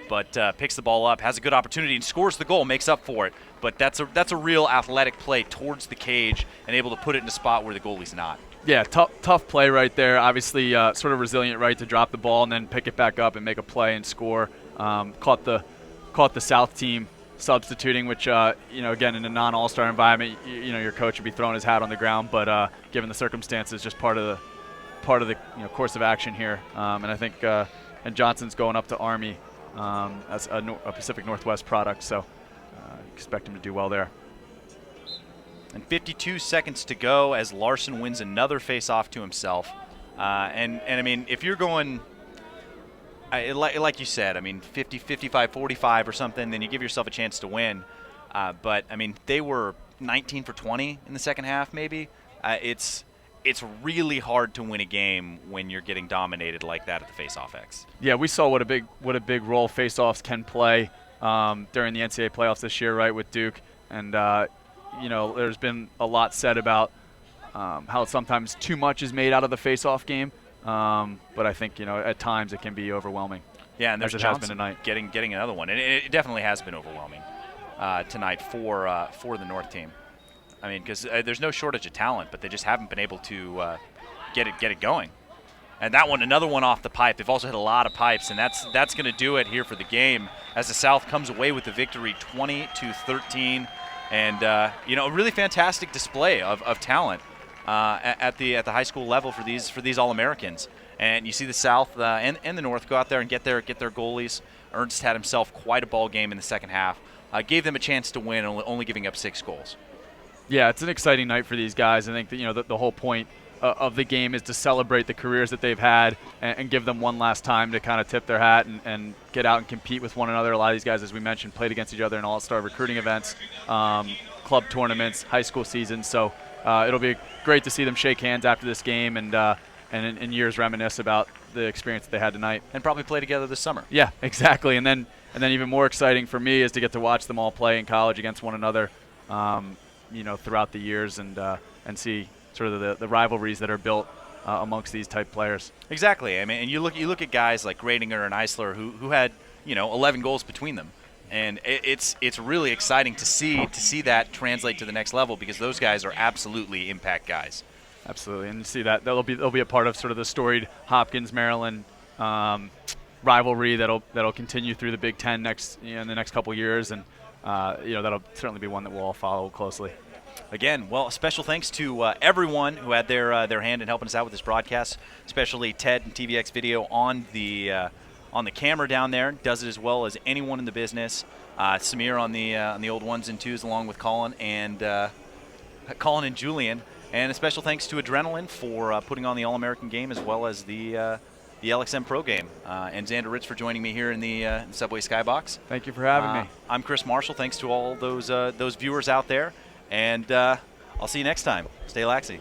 S1: but picks the ball up, has a good opportunity, and scores the goal, makes up for it. But that's a real athletic play towards the cage and able to put it in a spot where the goalie's not.
S2: Yeah, tough play right there. Obviously, sort of resilient, right, to drop the ball and then pick it back up and make a play and score. Caught the South team substituting, which again in a non-all-star environment, your coach would be throwing his hat on the ground. But given the circumstances, just part of the course of action here. And I think and Johnson's going up to Army as a Pacific Northwest product, so expect him to do well there.
S1: And 52 seconds to go as Larson wins another face-off to himself. And I mean, if you're going, like you said, I mean, 50, 55, 45 or something, then you give yourself a chance to win. But, I mean, they were 19 for 20 in the second half, maybe. It's really hard to win a game when you're getting dominated like that at the face-off X.
S2: Yeah, we saw what a big role face-offs can play during the NCAA playoffs this year, right, with Duke. And there's been a lot said about how sometimes too much is made out of the face-off game. But I think at times it can be overwhelming.
S1: Yeah, and there's
S2: as it
S1: Johnson
S2: has been tonight.
S1: getting another one, and it definitely has been overwhelming tonight for the North team. I mean, because there's no shortage of talent, but they just haven't been able to get it going. And that one, another one off the pipe. They've also hit a lot of pipes, and that's going to do it here for the game as the South comes away with the victory, 20-13, and a really fantastic display of talent at the high school level for these All-Americans. And you see the South and the North go out there and get their goalies. Ernst had himself quite a ball game in the second half. Gave them a chance to win, only giving up 6 goals.
S2: Yeah, it's an exciting night for these guys. I think that the whole point of the game is to celebrate the careers that they've had and give them one last time to kind of tip their hat and get out and compete with one another. A lot of these guys, as we mentioned, played against each other in all-star recruiting events, club tournaments, high school seasons. So it'll be great to see them shake hands after this game and in years reminisce about the experience that they had tonight.
S1: And probably play together this summer.
S2: Yeah, exactly. And then even more exciting for me is to get to watch them all play in college against one another, throughout the years and see sort of the rivalries that are built amongst these type players.
S1: Exactly. I mean, and you look at guys like Gradinger and Eisler who had 11 goals between them, and it's really exciting to see that translate to the next level because those guys are absolutely impact guys.
S2: Absolutely, and you see that they'll be a part of sort of the storied Hopkins Maryland rivalry that'll continue through the Big Ten in the next couple years, and that'll certainly be one that we'll all follow closely.
S1: Again, well, special thanks to everyone who had their hand in helping us out with this broadcast, especially Ted and TVX Video on the camera down there. Does it as well as anyone in the business. Samir on the old ones and twos, along with Colin and Julian. And a special thanks to Adrenaline for putting on the All-American game as well as the LXM Pro game. And Xander Ritz for joining me here in the Subway Skybox.
S2: Thank you for having me.
S1: I'm Chris Marshall. Thanks to all those viewers out there. And I'll see you next time. Stay laxy.